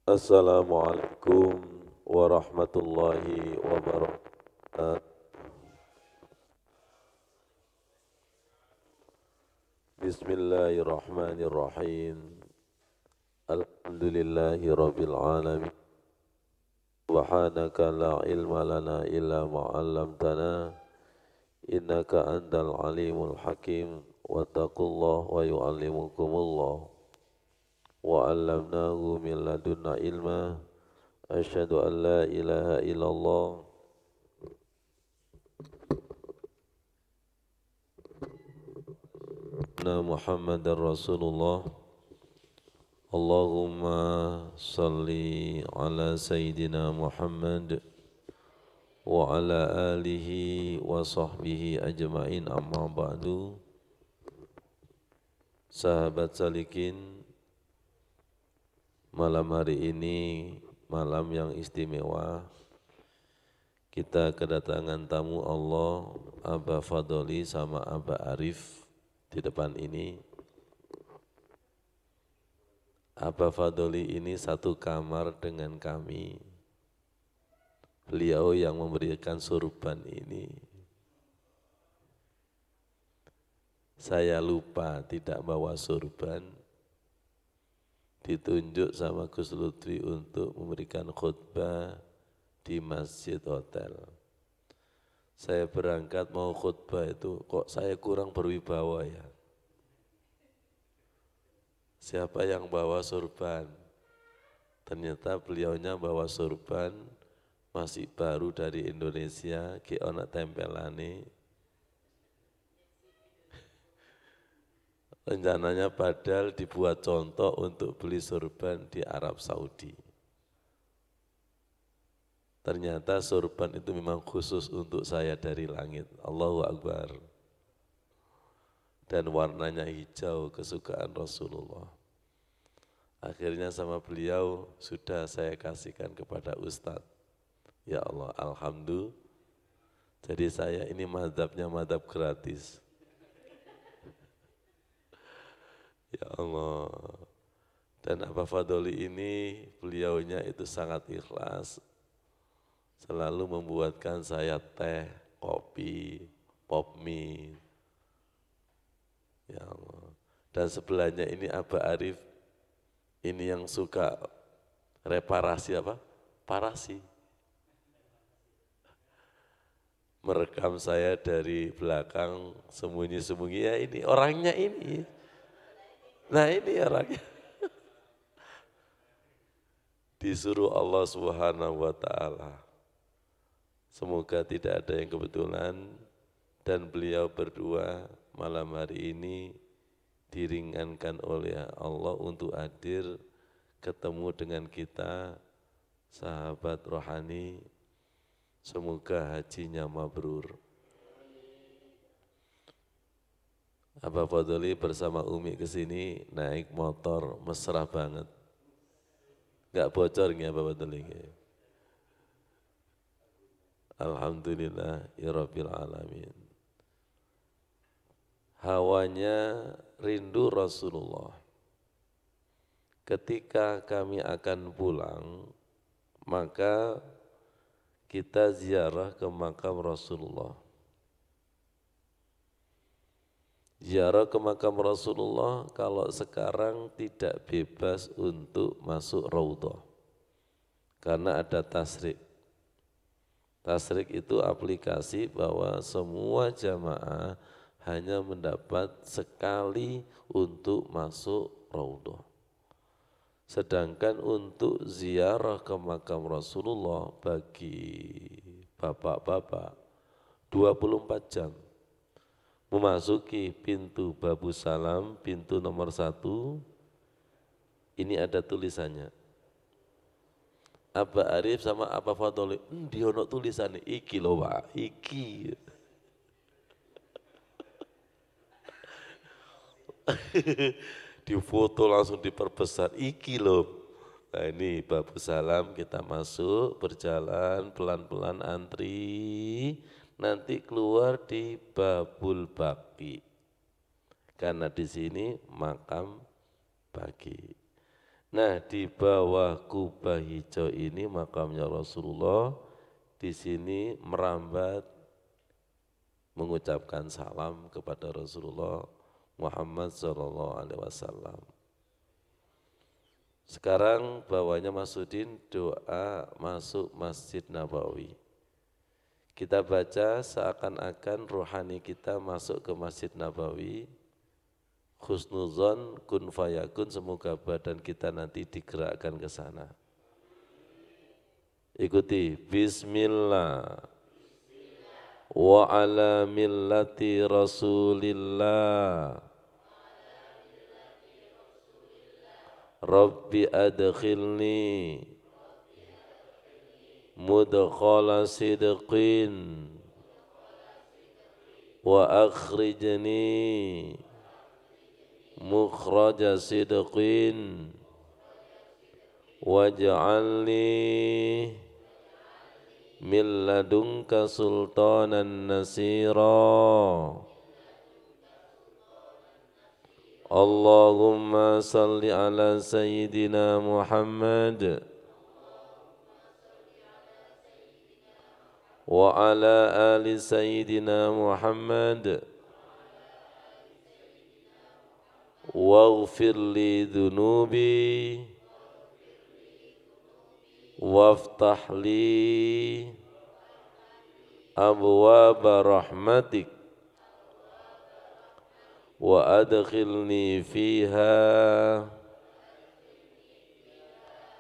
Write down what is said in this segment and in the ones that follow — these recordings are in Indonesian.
Assalamualaikum warahmatullahi wabarakatuh. Bismillahirrahmanirrahim. Alhamdulillahi rabbil alamin. Subhanaka la ilma lana illa ma 'allamtana. Innaka antal alimul hakim. Wattaqullah wa yu'allimukumullah. Wa 'allamnahu min ladunna ilma. Asyhadu an la ilaha illallah anna Muhammadar Rasulullah. Allahumma salli ala Sayyidina Muhammad wa ala alihi wa sahbihi ajma'in, amma ba'du. Sahabat salikin, malam hari ini malam yang istimewa. Kita kedatangan tamu Allah, Aba Fadoli sama Aba Arif di depan ini. Aba Fadoli ini satu kamar dengan kami. Beliau yang memberikan surban ini. Saya lupa tidak bawa surban. Ditunjuk sama Gus Lutfi untuk memberikan khutbah di Masjid Hotel. Saya berangkat mau khutbah itu, kok saya kurang berwibawa ya. Siapa yang bawa surban? Ternyata beliaunya bawa surban, masih baru dari Indonesia, ki ana tempelane. Rencananya padahal dibuat contoh untuk beli surban di Arab Saudi. Ternyata surban itu memang khusus untuk saya dari langit. Allahu Akbar. Dan warnanya hijau, kesukaan Rasulullah. Akhirnya sama beliau sudah saya kasihkan kepada Ustadz. Ya Allah, alhamdulillah. Jadi saya ini madhabnya madhab gratis. Ya Allah. Dan Aba Fadoli ini beliaunya itu sangat ikhlas. Selalu membuatkan saya teh, kopi, pop mie. Ya Allah. Dan sebelahnya ini Aba Arif, ini yang suka reparasi apa? Parasi. Merekam saya dari belakang, sembunyi-sembunyi, ya ini orangnya ini. Nah ini orangnya. Disuruh Allah Subhanahu wa ta'ala. Semoga tidak ada yang kebetulan dan beliau berdua malam hari ini diringankan oleh Allah untuk hadir ketemu dengan kita, sahabat rohani. Semoga hajinya mabrur. Aba Fadoli bersama Umi kesini naik motor mesra banget. Enggak bocor nggak Aba Fadoli? Alhamdulillah ya Rabbil alamin. Hawanya rindu Rasulullah. Ketika kami akan pulang, maka kita ziarah ke makam Rasulullah. Ziarah ke makam Rasulullah kalau sekarang tidak bebas untuk masuk raudhah. Karena ada tasrik. Tasrik itu aplikasi bahwa semua jamaah hanya mendapat sekali untuk masuk raudhah. Sedangkan untuk ziarah ke makam Rasulullah bagi bapak-bapak 24 jam. Memasuki pintu Babu Salam, pintu nomor 1, ini ada tulisannya. Aba Arif sama Aba Fadoli, dia ada tulisannya, iki loh Pak, iki. Difoto langsung diperbesar, iki loh. Nah ini babu salam kita masuk, berjalan pelan-pelan antri, nanti keluar di babul baki. Karena di sini makam baki. Nah di bawah kubah hijau ini makamnya Rasulullah, di sini merambat mengucapkan salam kepada Rasulullah Muhammad SAW. Sekarang bawahnya Masudin doa masuk Masjid Nabawi. Kita baca seakan-akan rohani kita masuk ke Masjid Nabawi. Husnuzon kun fayakun, semoga badan kita nanti digerakkan ke sana. Ikuti, Bismillah wa ala millati Rasulillah. Rabbi adkhilni mudkhala sidqin wa akhrijni mukhraja sidqin waj'alni min ladunka sultanan nasira. Allahumma salli ala sayyidina Muhammad wa ala ali sayyidina Muhammad waghfir li dhunubi waftah li abwaaba rahmatik wa adkhilni fiha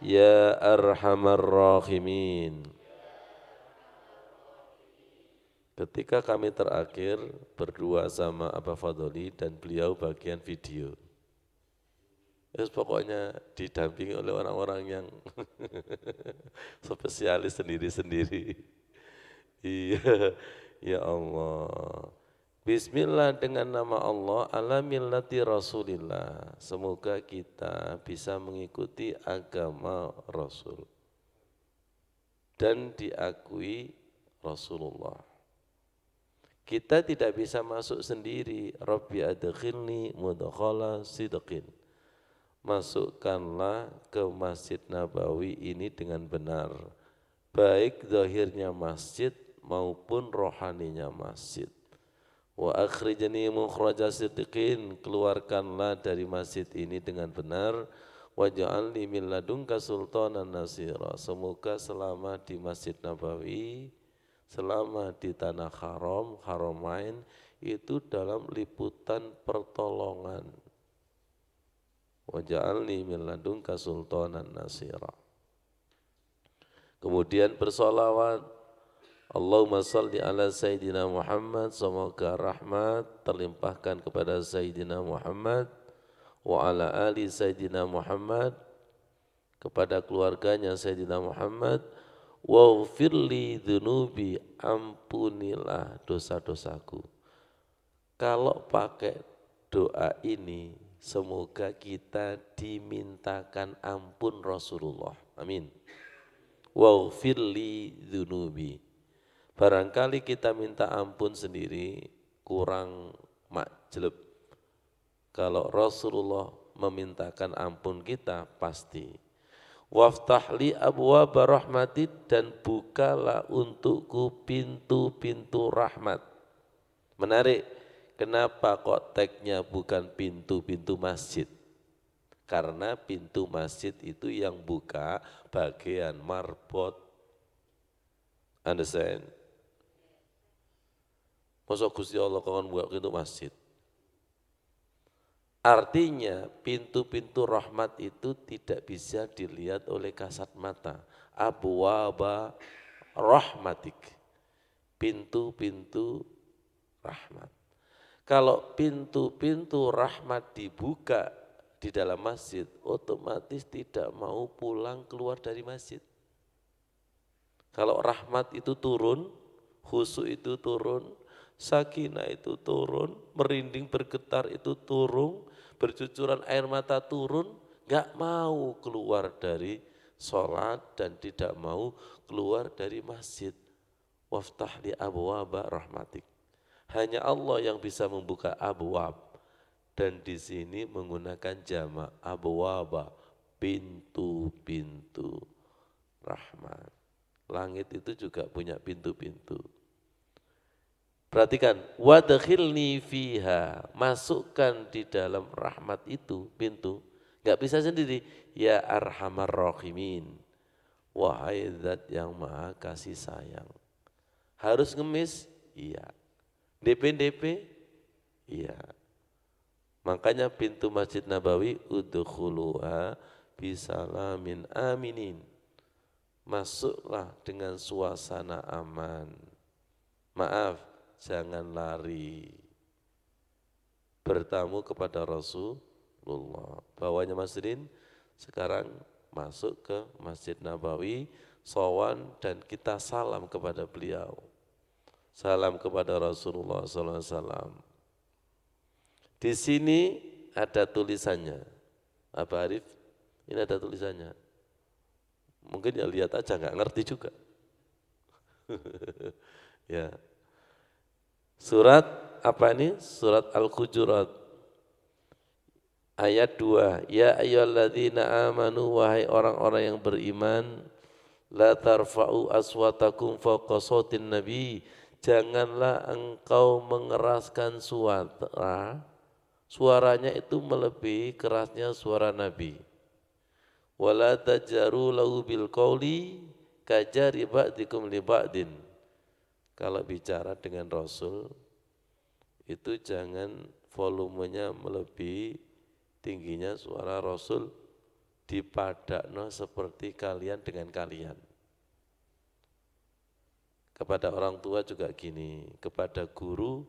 ya arhamar rahimin. Ketika kami terakhir berdua sama Abah Fadoli dan beliau bagian video. Terus pokoknya didampingi oleh orang-orang yang spesialis sendiri-sendiri. Iya, ya Allah. Bismillah dengan nama Allah, ala millati Rasulillah. Semoga kita bisa mengikuti agama Rasul dan diakui Rasulullah. Kita tidak bisa masuk sendiri. Rabbi adkhilni mudkhala sidqin. Masukkanlah ke Masjid Nabawi ini dengan benar. Baik zahirnya masjid maupun rohaninya masjid. Wa akhrijni mukhraja sidqin, keluarkanlah dari masjid ini dengan benar. Waj'alni min ladunka sultanan nasira. Semoga selama di Masjid Nabawi, selama di tanah haram, haramain, itu dalam liputan pertolongan. Waj'alni min ladunka sultanan nasira. Kemudian bersolawat, Allahumma salli ala Sayyidina Muhammad, semoga rahmat terlimpahkan kepada Sayyidina Muhammad, wa ala ali Sayyidina Muhammad, kepada keluarganya Sayyidina Muhammad, waghfirli dhunubi, ampunilah dosa-dosaku. Kalau pakai doa ini, semoga kita dimintakan ampun Rasulullah. Amin. Waghfirli dhunubi. Barangkali kita minta ampun sendiri kurang majleb. Kalau Rasulullah memintakan ampun kita pasti. Waftahli abwaaba rahmati, dan bukalah untukku pintu-pintu rahmat. Menarik, kenapa kok tagnya bukan pintu-pintu masjid? Karena pintu masjid itu yang buka bagian marbot. Understand? Masa Gusti Allah kawan buat pintu masjid. Artinya pintu-pintu rahmat itu tidak bisa dilihat oleh kasat mata. Abwaaba rahmatik. Pintu-pintu rahmat. Kalau pintu-pintu rahmat dibuka di dalam masjid, otomatis tidak mau pulang keluar dari masjid. Kalau rahmat itu turun, khusyuk itu turun, Sakinah itu turun, merinding bergetar itu turun, bercucuran air mata turun, gak mau keluar dari sholat dan tidak mau keluar dari masjid. Waftah li abwaba rahmatik. Hanya Allah yang bisa membuka abwab. Dan di sini menggunakan jamak abwaba, pintu-pintu rahmat. Langit itu juga punya pintu-pintu. Perhatikan, wadkhilni fiha, masukkan di dalam rahmat itu pintu. Enggak bisa sendiri, ya arhamar rahimin. Wahai zat yang maha kasih sayang. Harus ngemis? Iya. DP? Iya. Makanya pintu Masjid Nabawi udkhuluha bisalamin aminin. Masuklah dengan suasana aman. Maaf, jangan lari. Bertamu kepada Rasulullah. Bawahnya Masjidin sekarang masuk ke Masjid Nabawi, sowan dan kita salam kepada beliau. Salam kepada Rasulullah SAW. Di sini ada tulisannya. Apa Arif? Ini ada tulisannya. Mungkin ya lihat aja, nggak ngerti juga. Ya. Surat apa ini? Surat Al-Hujurat. Ayat 2. Ya ayyuhalladzina amanu, wahai orang-orang yang beriman, la tarfa'u aswatakum fawqa sautin nabi. Janganlah engkau mengeraskan suaranya itu melebihi kerasnya suara Nabi. Wala tajjaru lahu bil qauli kajari ba'dikum li ba'din. Kalau bicara dengan Rasul itu jangan volumenya melebihi tingginya suara Rasul, dipadakno seperti kalian dengan kalian. Kepada orang tua juga gini, kepada guru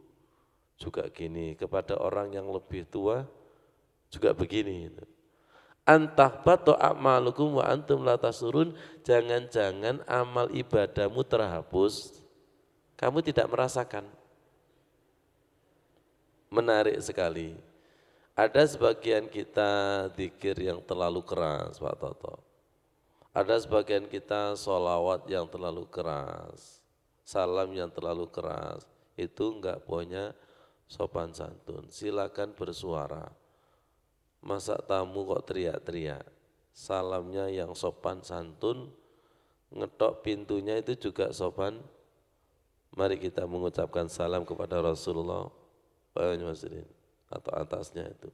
juga gini, kepada orang yang lebih tua juga begini. Antah bato a'malukum wa antum la tasurun, jangan-jangan amal ibadahmu terhapus, kamu tidak merasakan. Menarik sekali. Ada sebagian kita zikir yang terlalu keras, Pak Toto. Ada sebagian kita sholawat yang terlalu keras, salam yang terlalu keras. Itu enggak punya sopan santun. Silakan bersuara. Masa tamu kok teriak-teriak. Salamnya yang sopan santun, ngetok pintunya itu juga sopan. Mari kita mengucapkan salam kepada Rasulullah atau atasnya itu.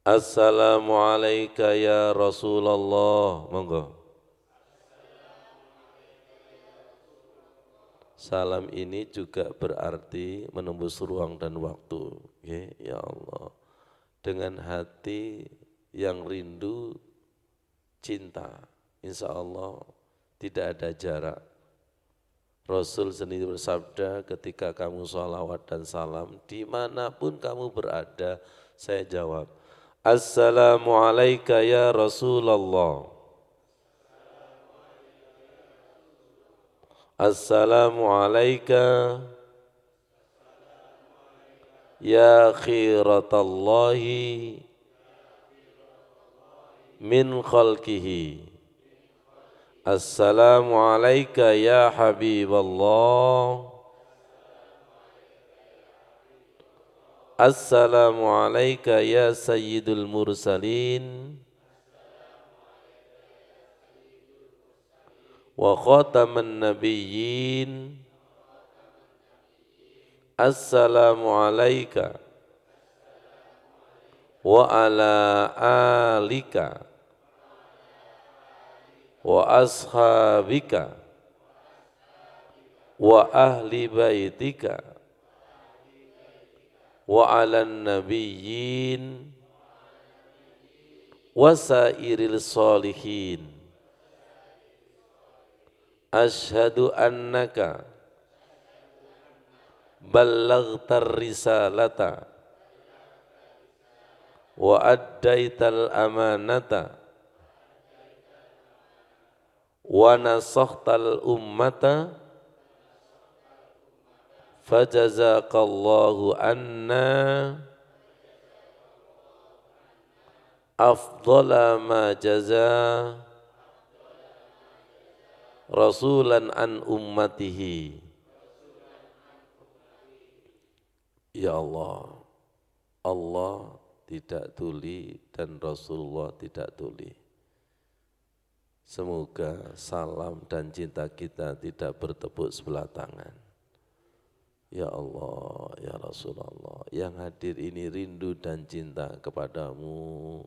Assalamualaikum ya Rasulullah. Monggo. Salam ini juga berarti menembus ruang dan waktu. Ya Allah, dengan hati yang rindu cinta, insya Allah tidak ada jarak. Rasul sendiri bersabda, ketika kamu sholawat dan salam, dimanapun kamu berada, saya jawab, Assalamualaikum ya Rasulullah. Assalamualaikum ya khiratallahi min khalqihi. Assalamualaikum ya habiballah. Assalamualaikum ya sayyidul mursalin wa khataman nabiyyin. Assalamualaikum wa ala alika wa ashabika wa ahli baitika wa ala nabiyyin wa sairil salihin. Asyhadu annaka ballaghtar risalata wa addaital amanata wa nasakhtal ummata fajazakallahu anna afdhala ma jaza rasulan an ummatihi. Ya Allah, Allah tidak tuli dan Rasulullah tidak tuli. Semoga salam dan cinta kita tidak bertepuk sebelah tangan. Ya Allah, ya Rasulullah, yang hadir ini rindu dan cinta kepadamu,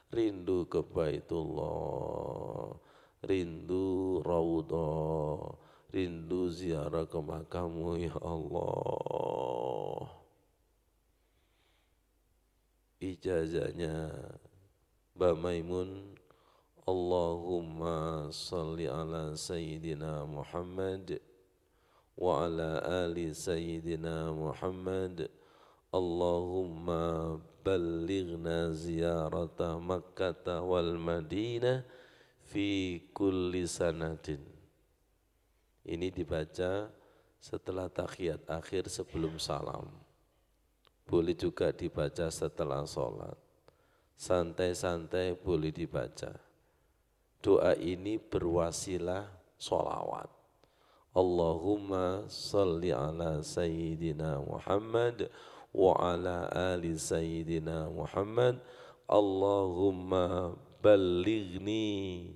rindu ke Baitullah, rindu Raudhah, rindu ziarah ke makammu ya Allah. Ijazahnya Mbak Maimun, Allahumma salli ala Sayyidina Muhammad wa ala ali Sayyidina Muhammad. Allahumma ballighna ziyarata Makkah wal Madinah fi kulli sanatin. Ini dibaca setelah tahiyat akhir sebelum salam. Boleh juga dibaca setelah sholat. Santai-santai boleh dibaca. Doa ini berwasilah sholawat. Allahumma salli ala Sayyidina Muhammad wa ala ali Sayyidina Muhammad. Allahumma ballighni,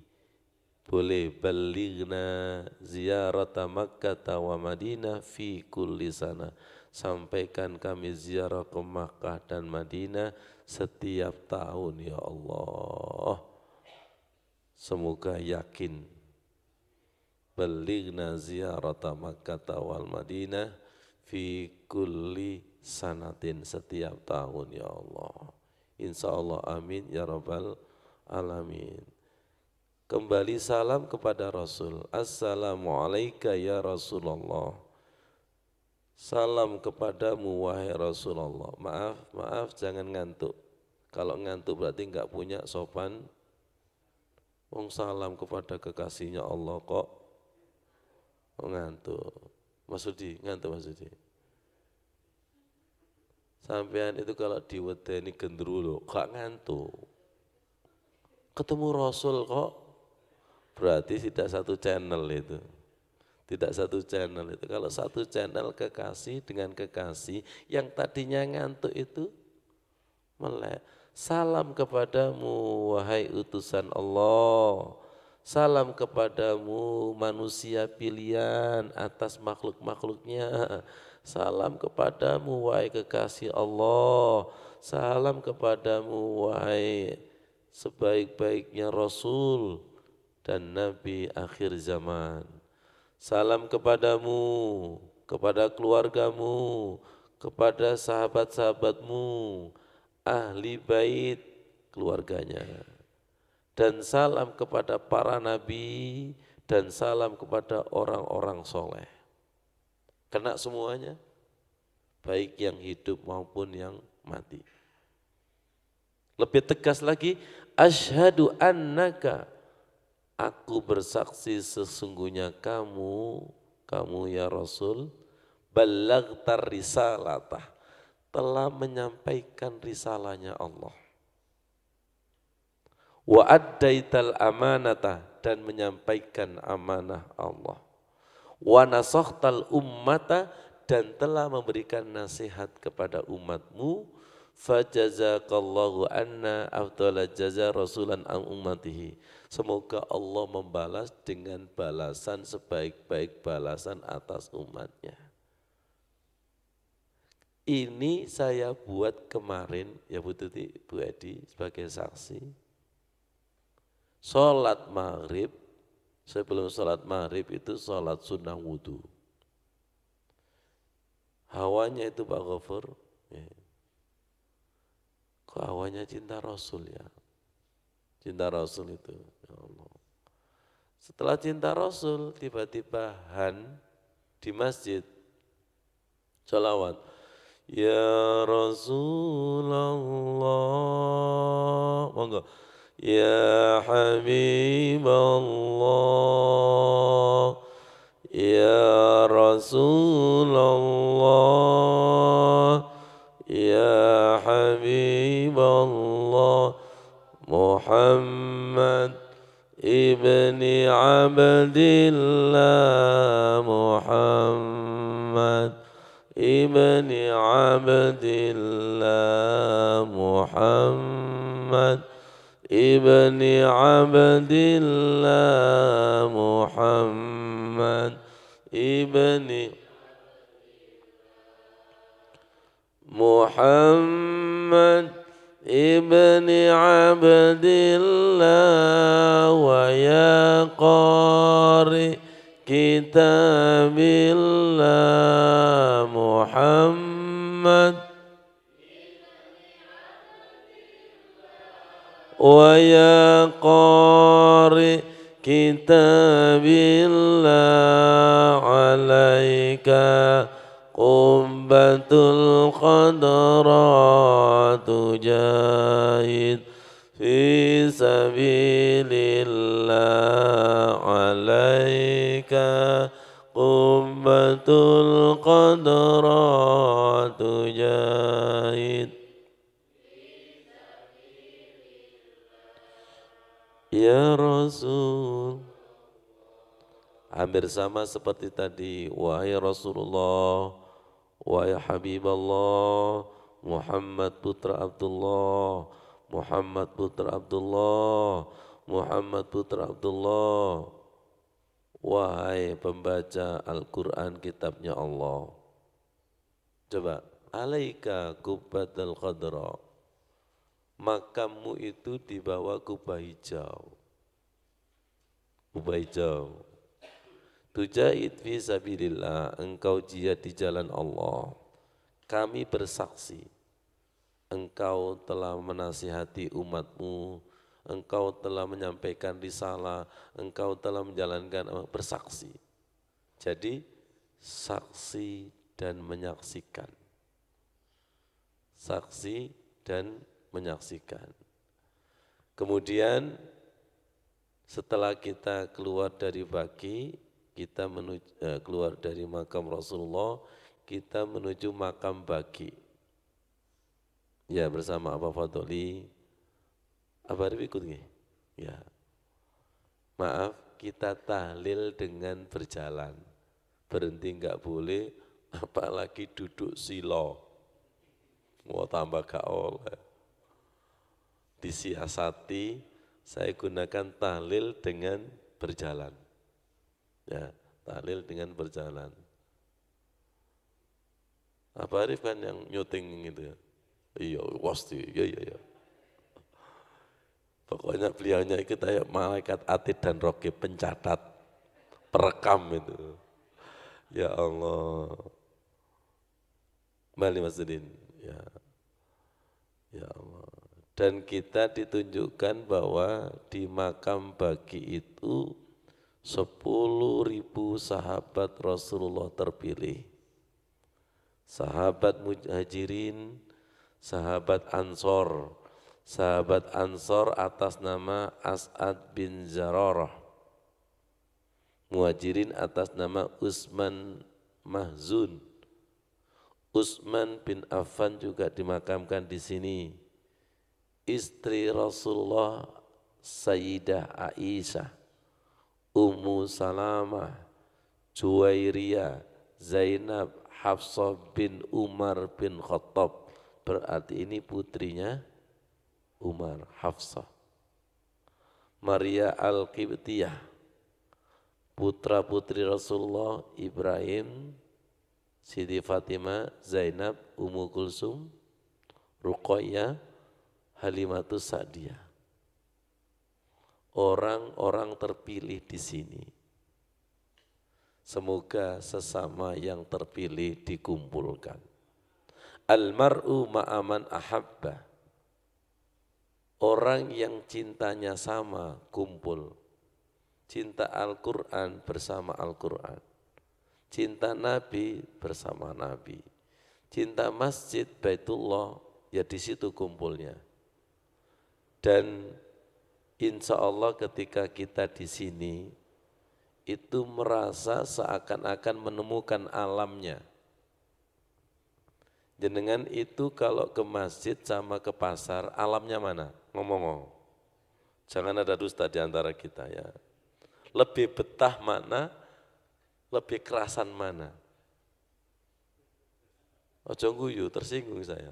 boleh ballighna ziyarata Makkah wa Madinah fi kulli sana. Sampaikan kami ziarah ke Makkah dan Madinah setiap tahun ya Allah. Semoga yakin ballighna ziyarata Makkah wal Madinah fi kulli sanatin, setiap tahun ya Allah. Insyaallah amin ya rabbal alamin. Kembali salam kepada Rasul. Assalamualaikum ya Rasulullah. Salam kepadamu wahai Rasulullah. Maaf jangan ngantuk. Kalau ngantuk berarti enggak punya sopan. Wong salam kepada kekasihnya Allah kok ngantuk. Mas Sudi, ngantuk Mas Sudi. Sampean itu kalau diwedeni gendruwo gak ngantuk. Ketemu Rasul kok berarti tidak satu channel itu. Tidak satu channel itu. Kalau satu channel kekasih dengan kekasih yang tadinya ngantuk itu melek. Salam kepadamu wahai utusan Allah. Salam kepadamu manusia pilihan atas makhluk-makhluknya. Salam kepadamu wahai kekasih Allah. Salam kepadamu wahai sebaik-baiknya Rasul dan Nabi akhir zaman. Salam kepadamu, kepada keluargamu, kepada sahabat-sahabatmu, ahli bait keluarganya. Dan salam kepada para nabi dan salam kepada orang-orang soleh. Kena semuanya, baik yang hidup maupun yang mati. Lebih tegas lagi, asyhadu annaka, aku bersaksi sesungguhnya kamu ya Rasul, ballaghtar risalatah, telah menyampaikan risalahnya Allah. Wa addaital amanatah, dan menyampaikan amanah Allah. Wa nasakhtal ummata, dan telah memberikan nasihat kepada umatmu. Fajazakallahu anna afdhala jaza rasulan an ummatihi. Semoga Allah membalas dengan balasan sebaik-baik balasan atas umatnya. Ini saya buat kemarin, ya Bu Tuti, Bu Edi sebagai saksi. Sholat maghrib, sebelum sholat maghrib itu sholat sunnah wudhu. Hawanya itu Pak Ghaffur, ya. Kok hawanya cinta Rasul ya? Cinta Rasul itu, ya Allah. Setelah cinta Rasul, tiba-tiba di masjid, sholawat. Ya Rasulullah, monggo. يا حبيب الله يا رسول الله يا حبيب الله محمد ابن عبد الله محمد ابن عبد الله محمد ابن عبد الله محمد ابن محمد ابن عبد الله ويا قارئ كتاب الله محمد ويا قارئ كتاب الله عليك قبة الخضراء تجاهد في سبيل الله عليك قبة الخضراء تجاهد Ya Rasul. Hampir sama seperti tadi. Wahai Rasulullah, wahai Habiballah, Muhammad putra Abdullah, Muhammad putra Abdullah, Muhammad putra Abdullah. Wahai pembaca Al-Quran kitabnya Allah. Coba, alaika kubbatal khadra. Makammu itu di bawah kubah hijau. Kubah hijau. Tujahid fi sabilillah, engkau jihad di jalan Allah. Kami bersaksi, engkau telah menasihati umatmu, engkau telah menyampaikan risalah, engkau telah menjalankan, bersaksi. Jadi saksi dan menyaksikan. Saksi dan menyaksikan. Kemudian setelah kita keluar dari Baqi, kita keluar dari makam Rasulullah, kita menuju makam Baqi. Ya, bersama Abah Fadoli. Abah Arif ikut nggih? Ya. Maaf, kita tahlil dengan berjalan. Berhenti enggak boleh, apalagi duduk silo. Mau tambah gak oleh. Disiasati, saya gunakan tahlil dengan berjalan. Ya, tahlil dengan berjalan. Apa Arif kan yang nyuting gitu ya? Iya, pasti, iya. Pokoknya beliaunya itu kayak malaikat atid dan roki, pencatat, perekam itu. Ya Allah. Kembali Mas Udin. Ya Allah. Dan kita ditunjukkan bahwa di makam Baqi itu 10.000 sahabat Rasulullah terpilih. Sahabat Muhajirin, sahabat Ansor. Sahabat Ansor atas nama As'ad bin Zararah. Muhajirin atas nama Utsman Mahzun. Utsman bin Affan juga dimakamkan di sini. Istri Rasulullah Sayyidah Aisyah, Ummu Salamah, Juwairiyah, Zainab, Hafsah bin Umar bin Khattab. Berarti ini putrinya Umar, Hafsah. Maria Al-Qibtiyah, putra-putri Rasulullah, Ibrahim, Siti Fatimah, Zainab, Ummu Kulsum, Ruqayyah, Halimatus Sa'diyah. Orang-orang terpilih di sini. Semoga sesama yang terpilih dikumpulkan. Al-mar'u ma'aman ahabba. Orang yang cintanya sama kumpul. Cinta Al-Quran bersama Al-Quran. Cinta Nabi bersama Nabi. Cinta Masjid Baitullah, ya di situ kumpulnya. Dan Insya Allah ketika kita di sini itu merasa seakan-akan menemukan alamnya. Jenengan itu kalau ke masjid sama ke pasar, alamnya mana? Ngomong-ngomong. Jangan ada dusta di antara kita ya. Lebih betah mana? Lebih kerasan mana? Ojo guyu, tersinggung saya.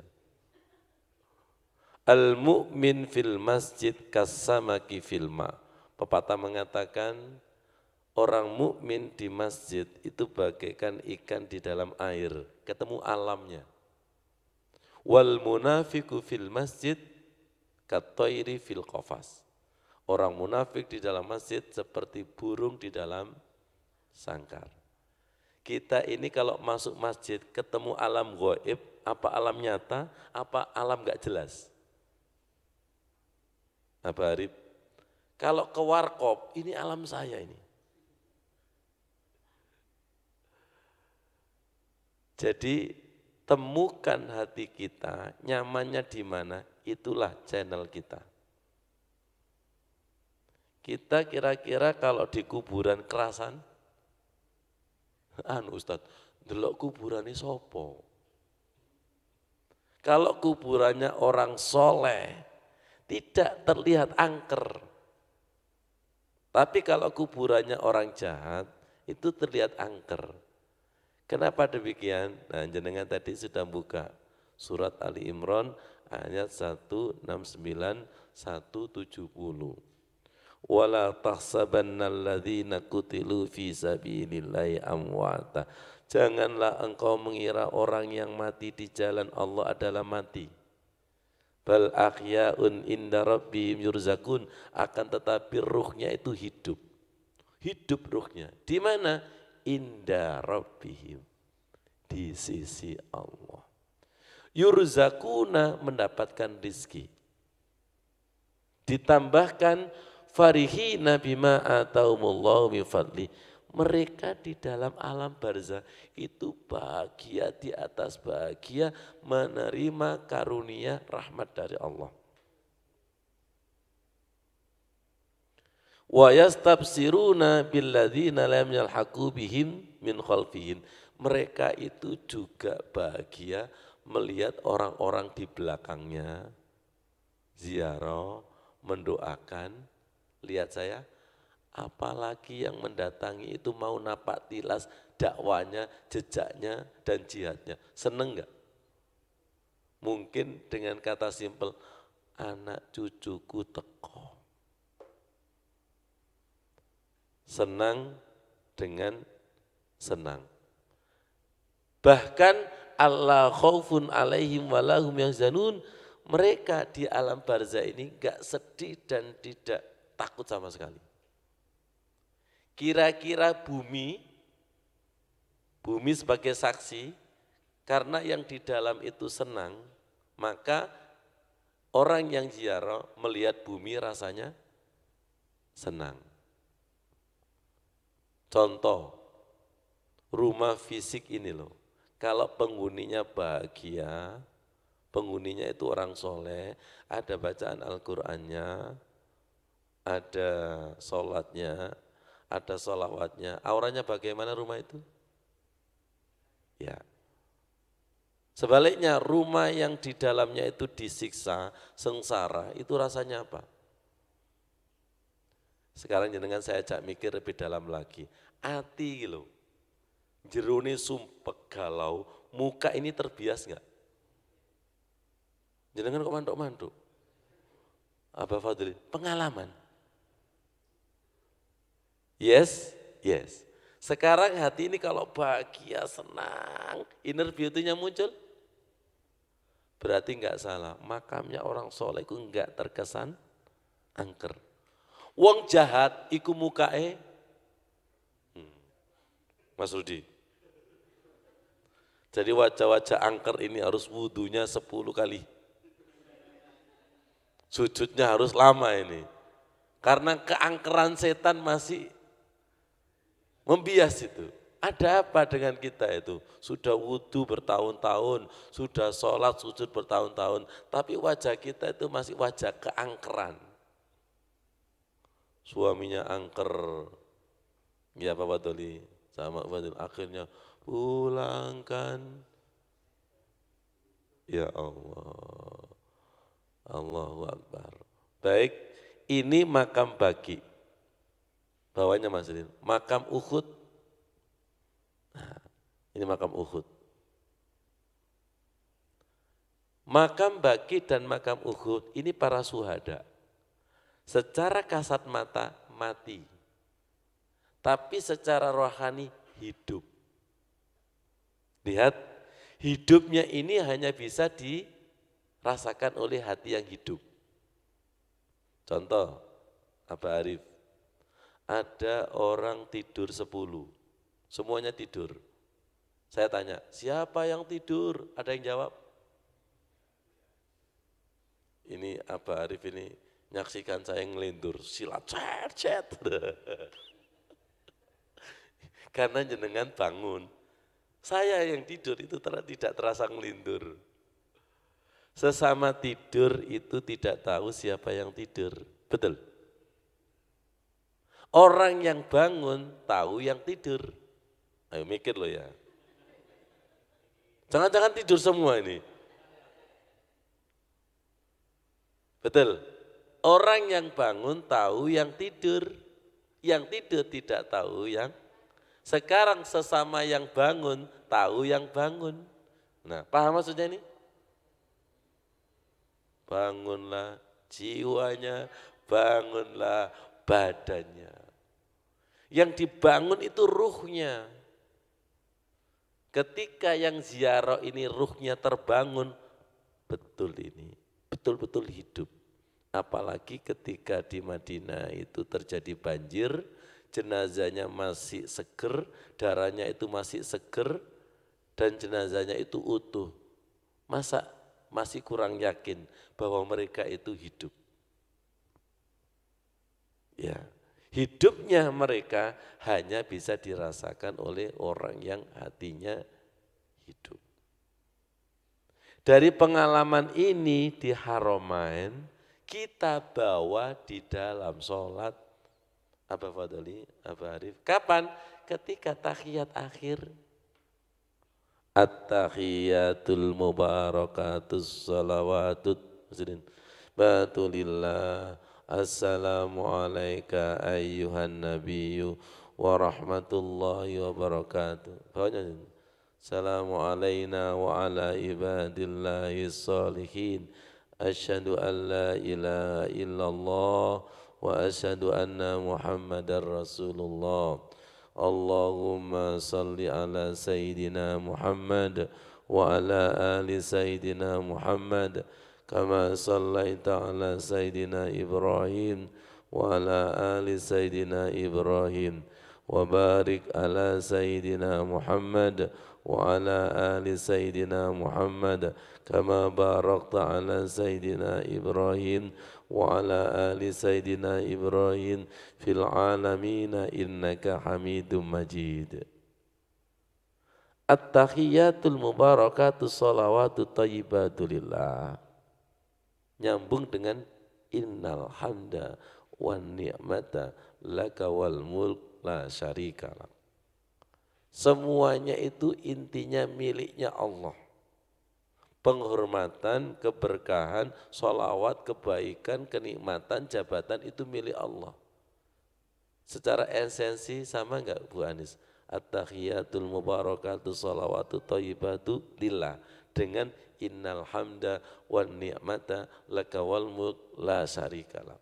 Al-mu'min fil masjid kasamaki fil ma. Pepatah mengatakan orang mukmin di masjid itu bagaikan ikan di dalam air, ketemu alamnya. Wal munafiqu fil masjid katoiri fil qafas. Orang munafik di dalam masjid seperti burung di dalam sangkar. Kita ini kalau masuk masjid ketemu alam gaib, apa alam nyata, apa alam gak jelas? Apa Arif? Kalau ke warkop, ini alam saya ini. Jadi temukan hati kita, nyamannya di mana, itulah channel kita. Kita kira-kira kalau di kuburan kerasan, Ustadz, delok kuburannya sopo. Kalau kuburannya orang soleh, tidak terlihat angker. Tapi kalau kuburannya orang jahat, itu terlihat angker. Kenapa demikian? Nah, jenengan tadi sudah buka surat Ali Imran ayat 169 170. Wala tahsabannalladzina qutilu fi sabilillahi amwata. Janganlah engkau mengira orang yang mati di jalan Allah adalah mati. Bal ahya'un inda rabbihim yurzakun, akan tetapi ruhnya itu hidup. Hidup ruhnya. Di mana? Inda rabbihim, di sisi Allah. Yurzakuna, mendapatkan rizki. Ditambahkan farihina bima ataumullahu min fadli. Mereka di dalam alam barzah itu bahagia di atas bahagia menerima karunia rahmat dari Allah. Wa yastabsiruna billadzina lam yalhaqu bihim min khalfihim. Mereka itu juga bahagia melihat orang-orang di belakangnya ziarah, mendoakan. Lihat saya, apalagi yang mendatangi itu mau napak tilas dakwanya, jejaknya, dan jihadnya. Seneng enggak? Mungkin dengan kata simpel, anak cucuku teko. Senang dengan senang. Bahkan Allah khaufun alaihim walahum yahzanun, mereka di alam barzah ini enggak sedih dan tidak takut sama sekali. Kira-kira bumi sebagai saksi, karena yang di dalam itu senang, maka orang yang ziarah melihat bumi rasanya senang. Contoh, rumah fisik ini loh, kalau penghuninya bahagia, penghuninya itu orang soleh, ada bacaan Al-Qur'annya, ada sholatnya, ada sholawatnya, auranya bagaimana rumah itu? Ya. Sebaliknya rumah yang di dalamnya itu disiksa, sengsara, itu rasanya apa? Sekarang jenengan saya ajak mikir lebih dalam lagi. Ati gitu, jerone sumpek galau, muka ini terbias enggak? Jenengan kok mantuk-mantuk? Abah Fadli, pengalaman. Yes. Sekarang hati ini kalau bahagia, senang, inner beauty-nya muncul, berarti enggak salah. Makamnya orang soleh itu enggak terkesan angker. Wong jahat iku mukae, Mas Rudi. Jadi wajah-wajah angker ini harus wudunya 10 kali. Sujudnya harus lama ini. Karena keangkeran setan masih membias itu. Ada apa dengan kita itu? Sudah wudu bertahun-tahun, sudah sholat sujud bertahun-tahun, tapi wajah kita itu masih wajah keangkeran. suaminya angker, ya Pak Badoli, sama Fadil, akhirnya pulangkan, ya Allah, Allahu Akbar. Baik, ini makam baki, bawahnya Mas Rin, makam Uhud, nah, ini makam Uhud. Makam baki dan makam Uhud ini para syuhada. Secara kasat mata mati, tapi secara rohani hidup. Lihat, hidupnya ini hanya bisa dirasakan oleh hati yang hidup. Contoh, Abah Arif, ada orang tidur 10, semuanya tidur. Saya tanya, siapa yang tidur? Ada yang jawab? Ini Abah Arif ini nyaksikan saya ngelindur, silat, cet. Karena jenengan bangun. Saya yang tidur itu tidak terasa ngelindur. Sesama tidur itu tidak tahu siapa yang tidur. Betul? Orang yang bangun tahu yang tidur. Ayo mikir loh ya. Jangan-jangan tidur semua ini. Betul? Orang yang bangun tahu yang tidur. Yang tidur tidak tahu yang. Sekarang sesama yang bangun tahu yang bangun. Nah, paham maksudnya ini? Bangunlah jiwanya, bangunlah badannya. Yang dibangun itu ruhnya. Ketika yang ziarah ini ruhnya terbangun, betul ini, betul-betul hidup. Apalagi ketika di Madinah itu terjadi banjir, jenazahnya masih seger, darahnya itu masih seger, dan jenazahnya itu utuh. Masa masih kurang yakin bahwa mereka itu hidup? Ya, hidupnya mereka hanya bisa dirasakan oleh orang yang hatinya hidup. Dari pengalaman ini di Haramain, kita bawa di dalam sholat. Abah Fadli, Abah Arif. Kapan? Ketika tahiyat akhir. At-tahiyatul mubarakatus salawatut. Batulillah. Assalamu alayka ayyuhan nabiyyu wa rahmatullahi wa barakatuh. Assalamu alayna wa ala ibadillahi salihin. Asyhadu an la ilaha illallah wa asyhadu anna Muhammadar Rasulullah. Allahumma salli ala Sayyidina Muhammad wa ala ali Sayyidina Muhammad kama sallaita ala Sayyidina Ibrahim wa ala ali Sayyidina Ibrahim wa barik ala Sayyidina Muhammad wa ala ali Sayyidina Muhammad kama barakta ala Sayyidina Ibrahim wa ala ali Sayyidina Ibrahim fil alamina innaka hamidum majid. At-tahiyatul mubarakatus salawatut thayyibatu lillah. Nyambung dengan innal hamda wan ni'mata laka wal mulk la syarika lak. Semuanya itu intinya miliknya Allah. Penghormatan, keberkahan, sholawat, kebaikan, kenikmatan, jabatan itu milik Allah. Secara esensi sama enggak Bu Anis? At-tahiyatul mubarakatuh sholawatu thayyibatu lillah. Dengan innal hamda wan ni'mata laka wal mulk la syarikalah.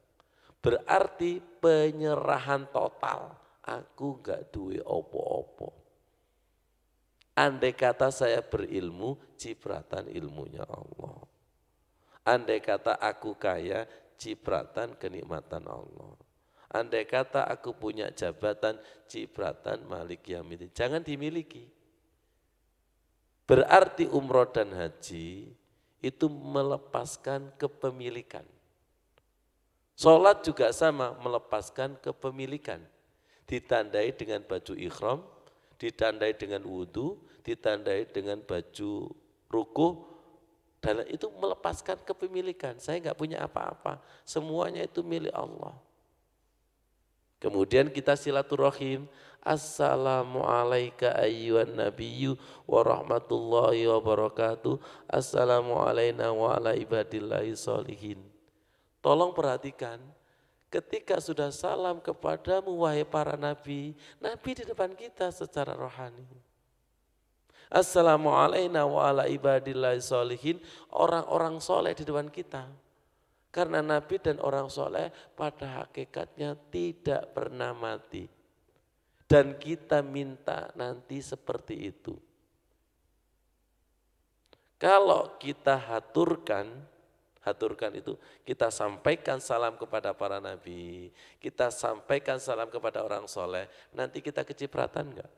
Berarti penyerahan total. Aku enggak duwe opo-opo. Andai kata saya berilmu, cipratan ilmunya Allah. Andai kata aku kaya, cipratan kenikmatan Allah. Andai kata aku punya jabatan, cipratan Malik Yaumiddin. Jangan dimiliki. Berarti umroh dan haji itu melepaskan kepemilikan. Sholat juga sama, melepaskan kepemilikan. Ditandai dengan baju ikhram, ditandai dengan wudhu, ditandai dengan baju rukuh, dan itu melepaskan kepemilikan. Saya enggak punya apa-apa, semuanya itu milik Allah. Kemudian kita silaturahim. Assalamualaikum ayyuhan nabiyyu wa rahmatullahi wa barakatuh. Assalamualaikum wa ala ibadillahi sholihin. Tolong perhatikan, ketika sudah salam kepadamu wahai para nabi, nabi di depan kita secara rohani. Assalamualaikum wa ala ibadillahi sholihin, orang-orang soleh di depan kita. Karena nabi dan orang soleh pada hakikatnya tidak pernah mati. Dan kita minta nanti seperti itu. Kalau kita haturkan itu kita sampaikan salam kepada para nabi, kita sampaikan salam kepada orang soleh, nanti kita kecipratan enggak?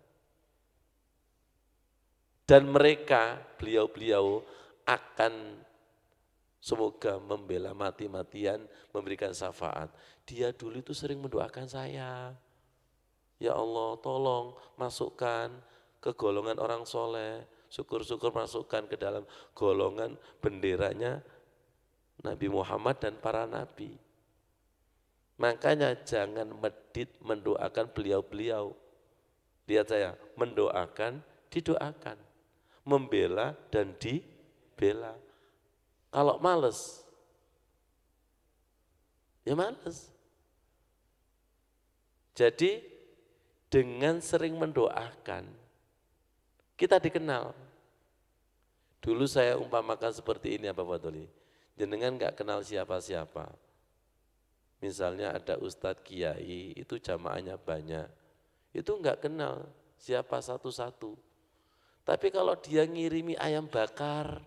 Dan mereka, beliau-beliau akan semoga membela mati-matian, memberikan syafaat. Dia dulu itu sering mendoakan saya. Ya Allah, tolong masukkan ke golongan orang soleh. Syukur-syukur masukkan ke dalam golongan benderanya Nabi Muhammad dan para nabi. Makanya jangan medit mendoakan beliau-beliau. Lihat saya, mendoakan, didoakan. Membela dan dibela. Kalau males, ya males. Jadi dengan sering mendoakan, kita dikenal. Dulu saya umpamakan seperti ini apa Pak Toli? Jenengan enggak kenal siapa-siapa. Misalnya ada Ustadz Kiai, itu jamaahnya banyak. Itu enggak kenal siapa satu-satu. Tapi kalau dia ngirimi ayam bakar,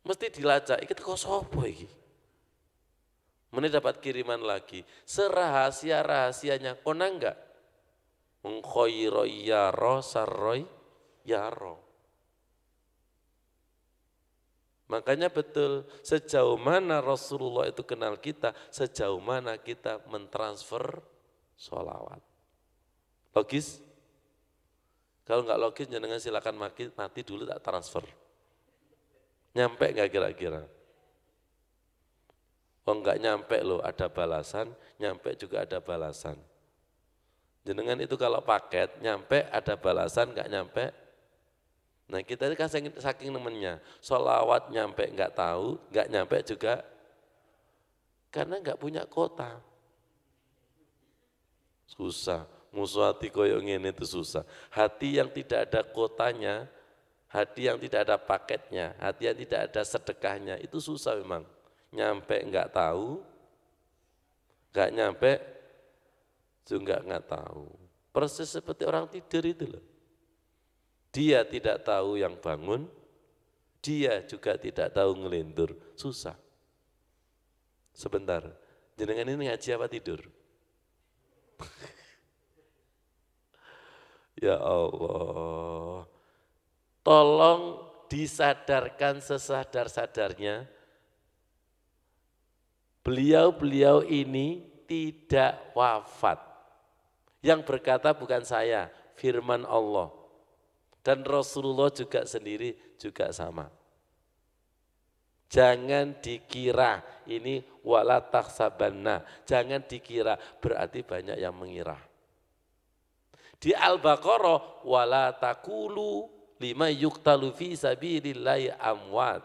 mesti dilacak, iki teko sapa iki? Mene dapat kiriman lagi, serahasia-rahasianya kona enggak? Mengkhoiro yaro sarroi yaro. Makanya betul, sejauh mana Rasulullah itu kenal kita, sejauh mana kita mentransfer sholawat. Logis? Kalau enggak logis, jangan silakan mati dulu tak transfer. Nyampe enggak kira-kira? Oh enggak nyampe loh, ada balasan, nyampe juga ada balasan. Jenengan itu kalau paket, nyampe ada balasan, enggak nyampe. Nah kita ini kan saking nemennya, sholawat nyampe enggak tahu, enggak nyampe juga, karena enggak punya kota. Susah, musuh hati koyong ini itu susah. Hati yang tidak ada kotanya, hati yang tidak ada paketnya, hati yang tidak ada sedekahnya, itu susah memang. Nyampe enggak tahu, enggak nyampe juga enggak tahu. Persis seperti orang tidur itu loh. Dia tidak tahu yang bangun, dia juga tidak tahu ngelindur, susah. Sebentar, jenengan ini ngaji apa tidur? Ya Allah, tolong disadarkan sesadar-sadarnya, beliau-beliau ini tidak wafat. Yang berkata bukan saya, firman Allah. Dan Rasulullah juga sendiri juga sama. Jangan dikira ini wala tahsabanna, jangan dikira berarti banyak yang mengira. Di Al-Baqarah wala taqulu lima yuqtalu fi sabilillahi amwat.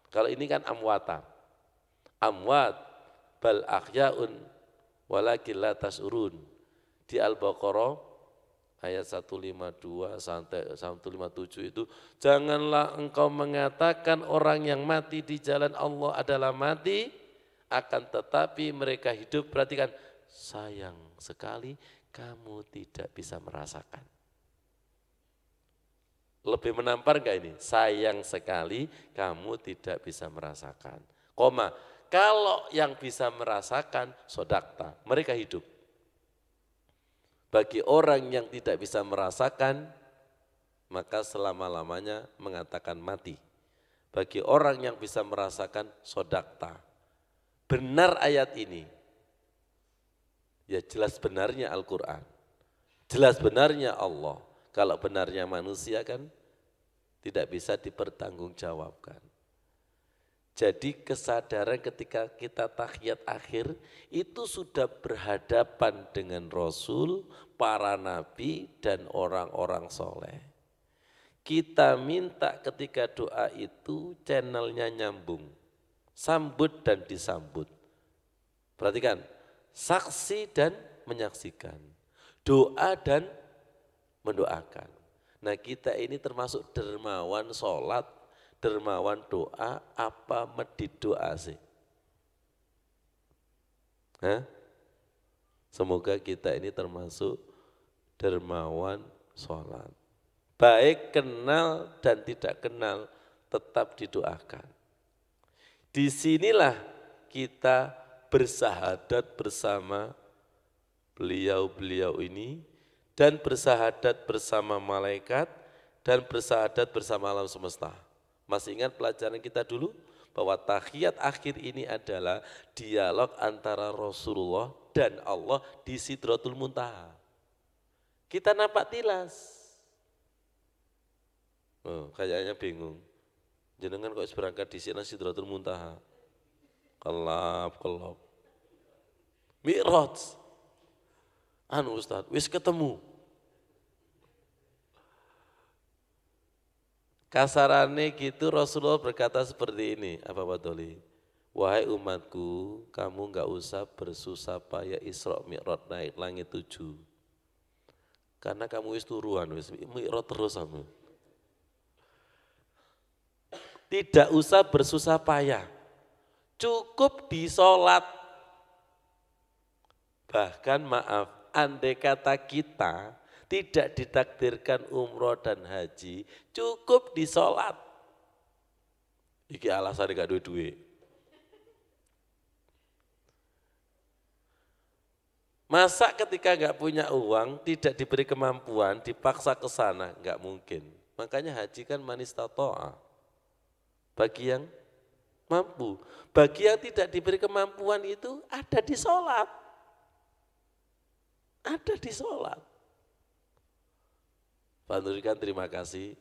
Kalau ini kan amwata. Amwat bal akhyaun walakin la tasurun. Di Al-Baqarah ayat 152 sampai 157 itu, janganlah engkau mengatakan orang yang mati di jalan Allah adalah mati, akan tetapi mereka hidup. Perhatikan, sayang sekali kamu tidak bisa merasakan. Lebih menampar enggak ini? Sayang sekali kamu tidak bisa merasakan. Koma, kalau yang bisa merasakan sodakta, mereka hidup. Bagi orang yang tidak bisa merasakan, maka selama-lamanya mengatakan mati. Bagi orang yang bisa merasakan sodakta. Benar ayat ini. Ya jelas benarnya Al-Quran. Jelas benarnya Allah. Kalau benarnya manusia kan tidak bisa dipertanggungjawabkan. Jadi kesadaran ketika kita tahiyat akhir itu sudah berhadapan dengan Rasul, para nabi dan orang-orang soleh. Kita minta ketika doa itu channelnya nyambung, sambut dan disambut. Perhatikan, saksi dan menyaksikan, doa dan mendoakan. Nah kita ini termasuk dermawan sholat, dermawan doa, apa medit doa sih? Hah? Semoga kita ini termasuk dermawan sholat. Baik kenal dan tidak kenal tetap didoakan. Disinilah kita bersahadat bersama beliau-beliau ini dan bersahadat bersama malaikat dan bersahadat bersama alam semesta. Masih ingat pelajaran kita dulu bahwa tahiyat akhir ini adalah dialog antara Rasulullah dan Allah di Sidratul Muntaha. Kita nampak tilas. Oh, kayaknya bingung. Jenengan kok berangkat di sini Sidratul Muntaha. Kelap. Mi'raj. Ustaz, wis ketemu. Kasarane gitu Rasulullah berkata seperti ini, apa Pak Doli? Wahai umatku, kamu enggak usah bersusah payah Isra Mi'raj naik langit 7. Karena kamu wis turuan, wis Mi'raj terus kamu. Tidak usah bersusah payah, cukup di sholat. Bahkan maaf, andai kata kita tidak ditakdirkan umroh dan haji, cukup di sholat. Iki alasan gak duit-duit. Masa ketika gak punya uang, tidak diberi kemampuan, dipaksa ke sana, gak mungkin. Makanya haji kan man istata'a. Bagi yang mampu, bagi yang tidak diberi kemampuan itu ada di sholat. Ada di sholat. Pak Nurikan terima kasih,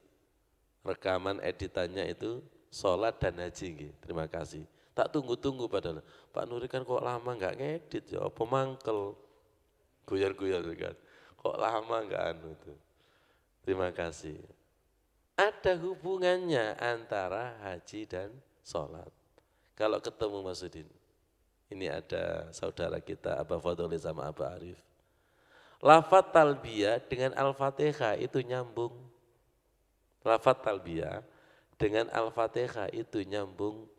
rekaman editannya itu sholat dan haji. Terima kasih. Tak tunggu-tunggu padahal, Pak Nurikan kok lama enggak ngedit ya, apa mangkel. Guyar-guyar kan, kok lama enggak anu itu. Terima kasih. Ada hubungannya antara haji dan sholat. Kalau ketemu Mas Udin, ini ada saudara kita Abah Fadoli sama Abah Arif. Lafaz talbiyah dengan Al-Fatihah itu nyambung. Lafaz talbiyah dengan Al-Fatihah itu nyambung.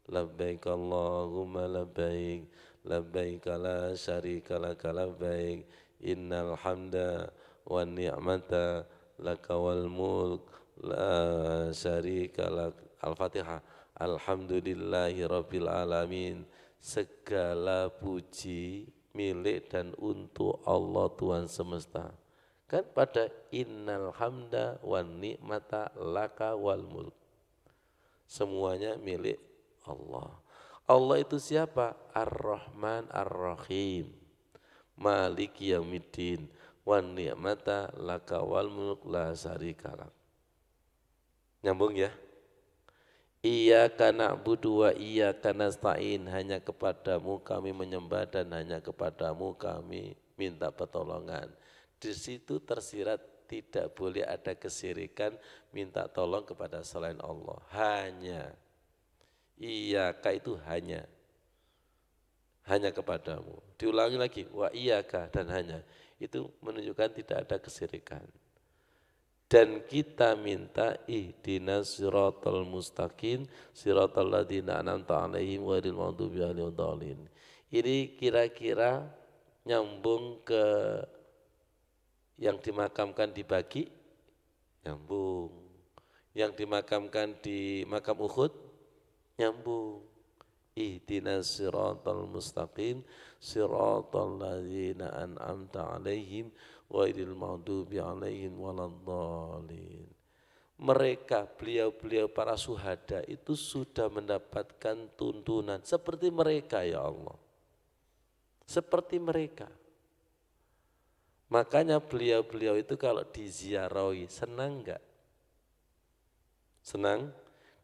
Labbaik Allahumma labbaik, labbaik la syarika laka labbaik, innal hamda wan ni'mata laka wal mulk la syarika lak. Al-Fatihah. Alhamdulillahi rabbil alamin. Segala puji milik dan untuk Allah Tuhan semesta. Kan pada innal hamda wan ni'mata laka wal mulk. Semuanya milik Allah. Allah itu siapa? Ar-Rahman Ar-Rahim. Maliki yaumiddin. Wan ni'mata laka wal mulk la syarika lak. Nyambung ya? Iyyaka na'budu wa iyyaka nasta'in, hanya kepadamu kami menyembah dan hanya kepadamu kami minta pertolongan. Di situ tersirat tidak boleh ada kesyirikan, minta tolong kepada selain Allah. Hanya. Iyyaka itu hanya kepadamu. Diulangi lagi, wa iyyaka dan hanya. Itu menunjukkan tidak ada kesyirikan. Dan kita minta ihdinas siratal mustaqim siratal ladzina an'amta 'alaihim ghairil maghdubi 'alaihim waladdallin. Ini kira-kira nyambung ke yang dimakamkan di Baqi, nyambung. Yang dimakamkan di makam Uhud, nyambung. Ihdinas siratal mustaqim siratal ladzina an'amta 'alaihim ghairil maghdubi 'alaihim waladdallin. Mereka, beliau-beliau para syuhada itu sudah mendapatkan tuntunan seperti mereka ya Allah. Seperti mereka. Makanya beliau-beliau itu kalau diziarahi senang enggak? Senang?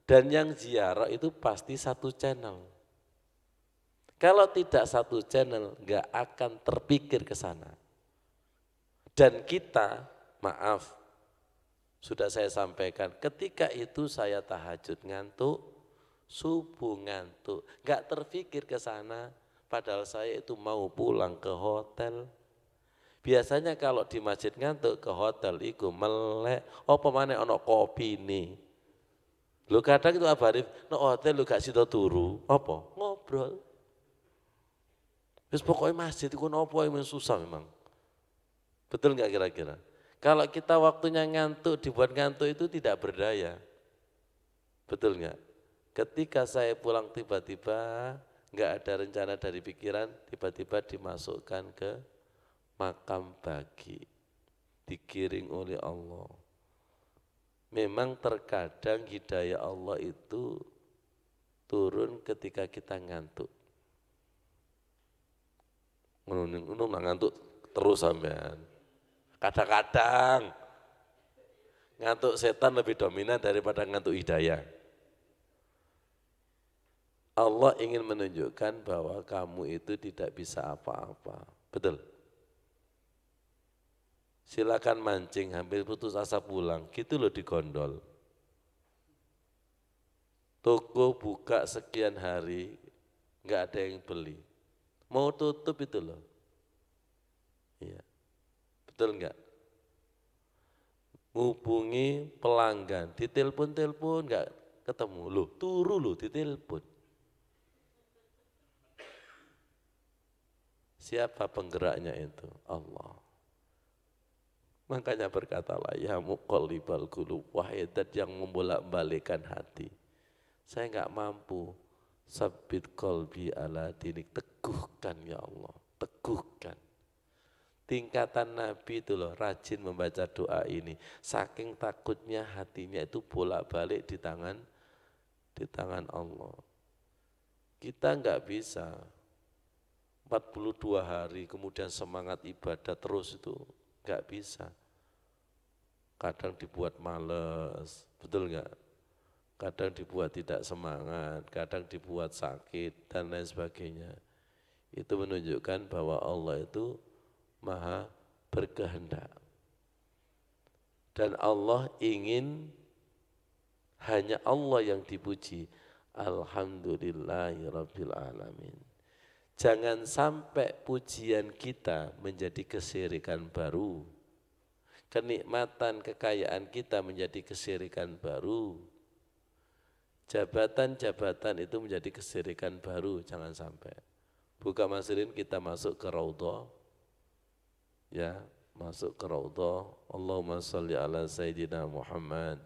Dan yang ziarah itu pasti satu channel. Kalau tidak satu channel, nggak akan terpikir ke sana. Dan kita, maaf, sudah saya sampaikan, ketika itu saya tahajud ngantuk, subuh ngantuk, nggak terpikir ke sana, padahal saya itu mau pulang ke hotel. Biasanya kalau di masjid ngantuk ke hotel itu melek, apa maneh ono kopi nih. Lu kadang itu Abarif, no hotel lu gak sida turu, apa? Ngobrol. Terus pokoknya masjid itu apa yang susah memang. Betul nggak kira-kira? Kalau kita waktunya ngantuk, dibuat ngantuk itu tidak berdaya. Betul nggak? Ketika saya pulang tiba-tiba, nggak ada rencana dari pikiran, tiba-tiba dimasukkan ke makam bagi, digiring oleh Allah. Memang terkadang hidayah Allah itu turun ketika kita ngantuk. Ngantuk terus sampean. Kadang-kadang ngantuk setan lebih dominan daripada ngantuk hidayah. Allah ingin menunjukkan bahwa kamu itu tidak bisa apa-apa. Betul? Silakan mancing, hampir putus asa pulang, gitu loh digondol. Toko buka sekian hari, nggak ada yang beli. Mau tutup itu loh. Iya. Betul enggak? Hubungi pelanggan, ditelepon-telepon enggak ketemu. Loh, turu loh ditelepon. Siapa penggeraknya itu? Allah. Makanya berkatalah, ya muqallibal qulub, wahai zat yang membolak-balikkan hati. Saya enggak mampu, sabbit qalbi ala dinik, teguhkan ya Allah, teguhkan. Tingkatan Nabi itu loh, rajin membaca doa ini. Saking takutnya hatinya itu bolak-balik di tangan Allah. Kita enggak bisa 42 hari kemudian semangat ibadah terus itu enggak bisa. Kadang dibuat males, betul enggak? Kadang dibuat tidak semangat, kadang dibuat sakit dan lain sebagainya. Itu menunjukkan bahwa Allah itu Maha berkehendak. Dan Allah ingin hanya Allah yang dipuji. Alhamdulillahirabbil alamin. Jangan sampai pujian kita menjadi kesyirikan baru. Kenikmatan kekayaan kita menjadi kesyirikan baru. Jabatan-jabatan itu menjadi kesyirikan baru, jangan sampai. Buka masrin kita masuk ke Raudhah. Ya, masuk ke Raudhah. Allahumma sholli ala Sayyidina Muhammad.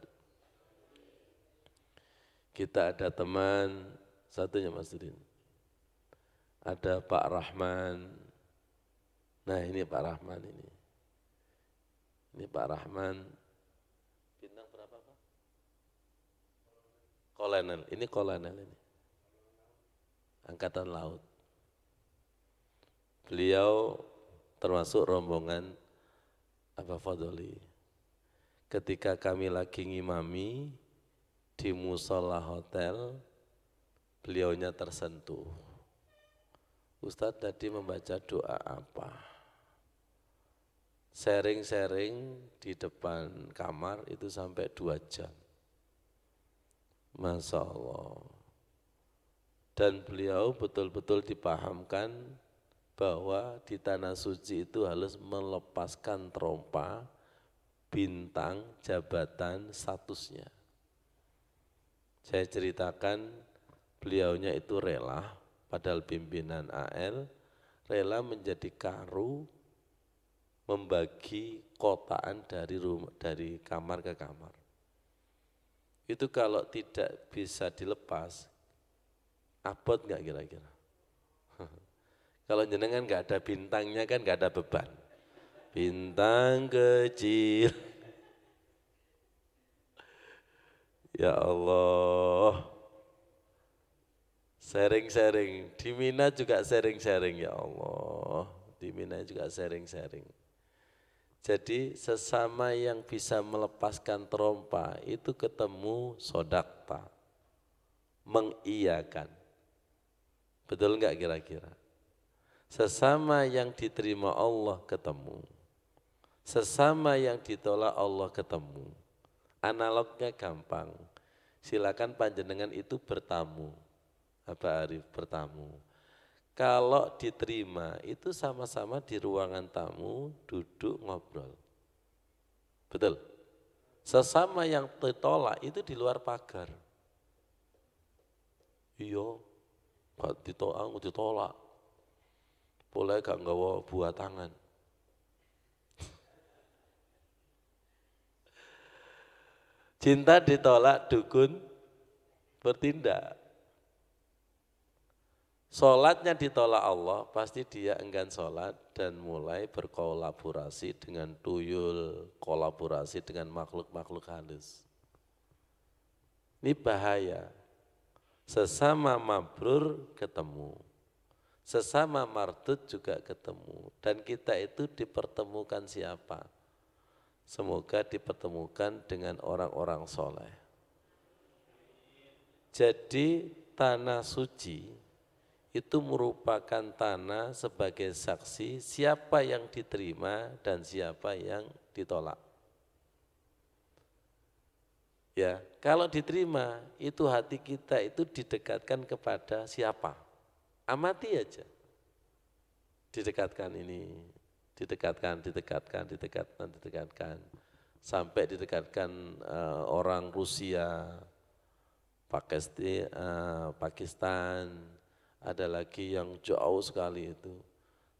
Kita ada teman, satunya Mas Udin. Ada Pak Rahman. Nah ini Pak Rahman ini. Ini Pak Rahman. Bintang berapa Pak? Kolonel, ini kolonel ini. Angkatan Laut. Beliau termasuk rombongan Abah Fadoli. Ketika kami lagi ngimami di musola hotel, beliaunya tersentuh. Ustadz tadi membaca doa apa? Sharing-sharing di depan kamar itu sampai 2 jam. Masya Allah. Dan beliau betul-betul dipahamkan bahwa di tanah suci itu harus melepaskan trompa, bintang, jabatan, statusnya. Saya ceritakan beliaunya itu rela, padahal pimpinan AL, rela menjadi karu, membagi kotaan dari kamar ke kamar. Itu kalau tidak bisa dilepas, abot nggak kira-kira? Kalau jenengan nggak ada bintangnya kan nggak ada beban. Bintang kecil. Ya Allah. Sharing-sharing. Di Mina juga sharing-sharing ya Allah. Di Mina juga sharing-sharing. Jadi sesama yang bisa melepaskan trompa itu ketemu sodakta. mengiyakan. Betul enggak kira-kira? Sesama yang diterima Allah ketemu. Sesama yang ditolak Allah ketemu. Analognya gampang. Silakan panjenengan itu bertamu. Abah Arif bertamu. Kalau diterima itu sama-sama di ruangan tamu duduk ngobrol. Betul? Sesama yang ditolak itu di luar pagar. Iya, gak ditolak. Boleh gak nggawa buah tangan. Cinta ditolak, dukun bertindak. Sholatnya ditolak Allah, pasti dia enggan sholat dan mulai berkolaborasi dengan tuyul, kolaborasi dengan makhluk-makhluk halus. Ini bahaya. Sesama mabrur ketemu, sesama mardud juga ketemu. Dan kita itu dipertemukan siapa? Semoga dipertemukan dengan orang-orang soleh. Jadi tanah suci itu merupakan tanah sebagai saksi siapa yang diterima dan siapa yang ditolak. Ya, kalau diterima itu hati kita itu didekatkan kepada siapa? Amati aja. Didekatkan ini, didekatkan. Sampai didekatkan orang Rusia, Pakistan, ada lagi yang jauh sekali itu.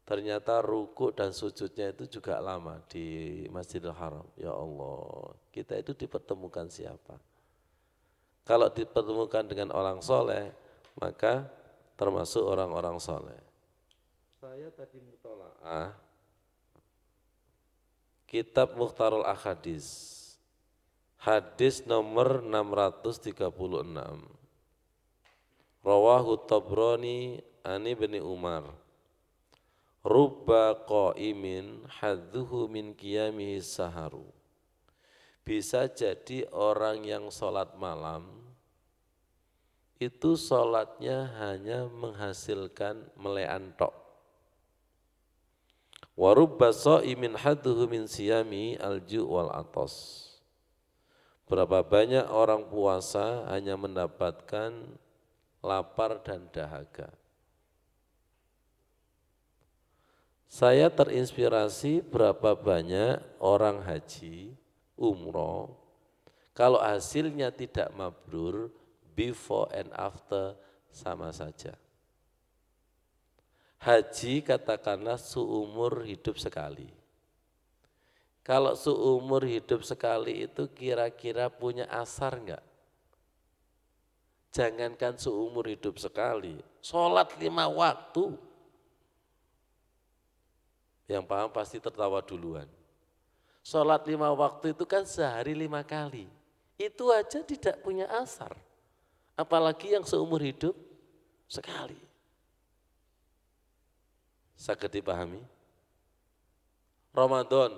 Ternyata rukuk dan sujudnya itu juga lama di Masjidil Haram. Ya Allah, kita itu dipertemukan siapa? Kalau dipertemukan dengan orang soleh, maka termasuk orang-orang soleh. Saya tadi mutola'ah Kitab Mukhtarul Ahadis, hadis nomor 636. Rawahu Tabrani ani bin Umar. Rubba qaimin hadduhu min qiyamihi saharu. Bisa jadi orang yang sholat malam, itu sholatnya hanya menghasilkan melean tok. Wa rubba shaimin hadduhu min siyami alju wal atos. Berapa banyak orang puasa hanya mendapatkan lapar dan dahaga. Saya terinspirasi berapa banyak orang haji, umroh, kalau hasilnya tidak mabrur, before and after sama saja. Haji katakanlah seumur hidup sekali. Kalau seumur hidup sekali itu kira-kira punya asar enggak? Jangankan seumur hidup sekali, sholat 5 waktu. Yang paham pasti tertawa duluan. Sholat 5 waktu itu kan sehari 5 kali. Itu aja tidak punya asar. Apalagi yang seumur hidup sekali. Saged dipahami? Ramadan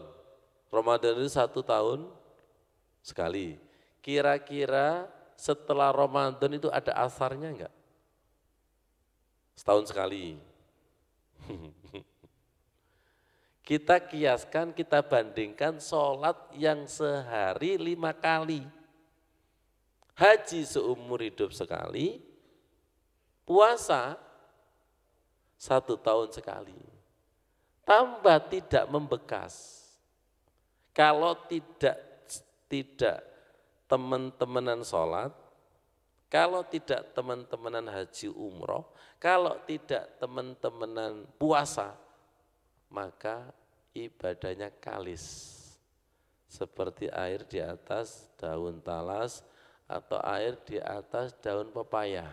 itu 1 tahun sekali. Kira-kira setelah Ramadan itu ada asarnya enggak? Setahun sekali. Kita kiaskan, kita bandingkan sholat yang sehari 5 kali. Haji seumur hidup sekali, puasa 1 tahun sekali. Tambah tidak membekas. Kalau tidak teman-temanan sholat, kalau tidak teman-temanan haji umroh, kalau tidak teman-temanan puasa, maka ibadahnya kalis. Seperti air di atas daun talas atau air di atas daun pepaya.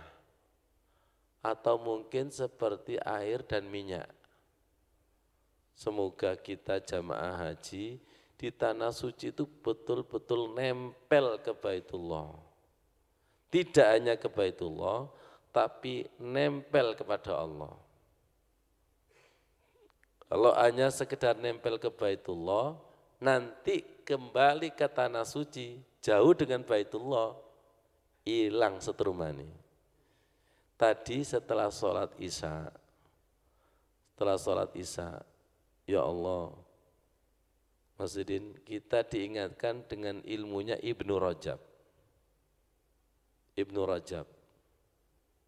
Atau mungkin seperti air dan minyak. Semoga kita jamaah haji di tanah suci itu betul-betul nempel ke Baitullah. Tidak hanya ke Baitullah, tapi nempel kepada Allah. Kalau hanya sekedar nempel ke Baitullah, nanti kembali ke tanah suci, jauh dengan Baitullah, hilang setrumani. Tadi setelah sholat isya, ya Allah, Mas Udin, kita diingatkan dengan ilmunya Ibnu Rajab.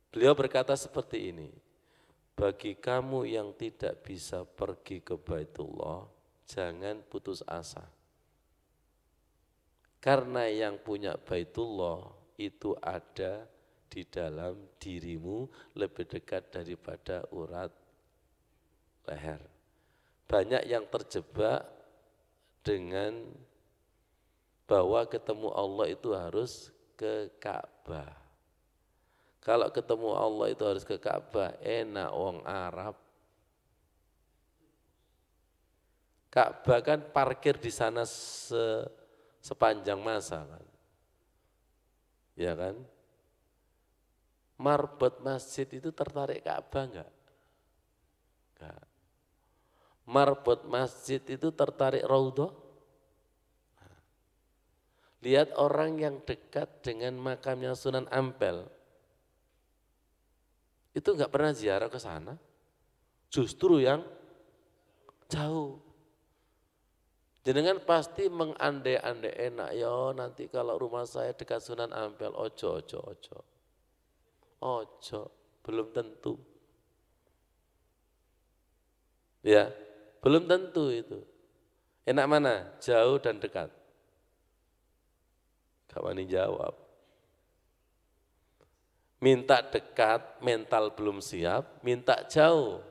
Beliau berkata seperti ini, bagi kamu yang tidak bisa pergi ke Baitullah, jangan putus asa. Karena yang punya Baitullah itu ada di dalam dirimu lebih dekat daripada urat leher. Banyak yang terjebak dengan bahwa ketemu Allah itu harus ke Ka'bah. Kalau ketemu Allah itu harus ke Ka'bah, enak wong Arab. Ka'bah kan parkir di sana sepanjang masa kan. Ya kan? Marbot masjid itu tertarik Ka'bah enggak? Enggak. Marbot masjid itu tertarik Raudhah? Lihat orang yang dekat dengan makamnya Sunan Ampel, itu enggak pernah ziarah ke sana, justru yang jauh. Jenengan pasti mengandai-andai enak, ya nanti kalau rumah saya dekat Sunan Ampel, ojo, belum tentu. Ya, belum tentu itu. Enak mana? Jauh dan dekat. Gak wani jawab. Minta dekat, mental belum siap, minta jauh.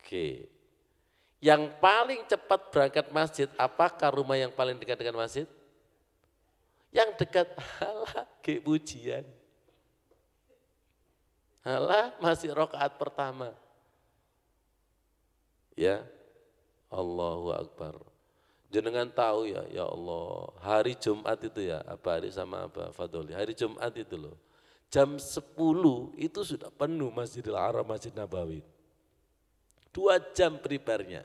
Oke. Yang paling cepat berangkat masjid, apakah rumah yang paling dekat dengan masjid? Yang dekat, halah, pujian. Halah, masih rakaat pertama. Ya, Allahu Akbar. Jenengan tahu ya Allah, hari Jumat itu ya, apa hari sama apa Fadoli, hari Jumat itu loh. Jam 10 itu sudah penuh Masjidil Haram, Masjid Nabawi. 2 jam prepare-nya.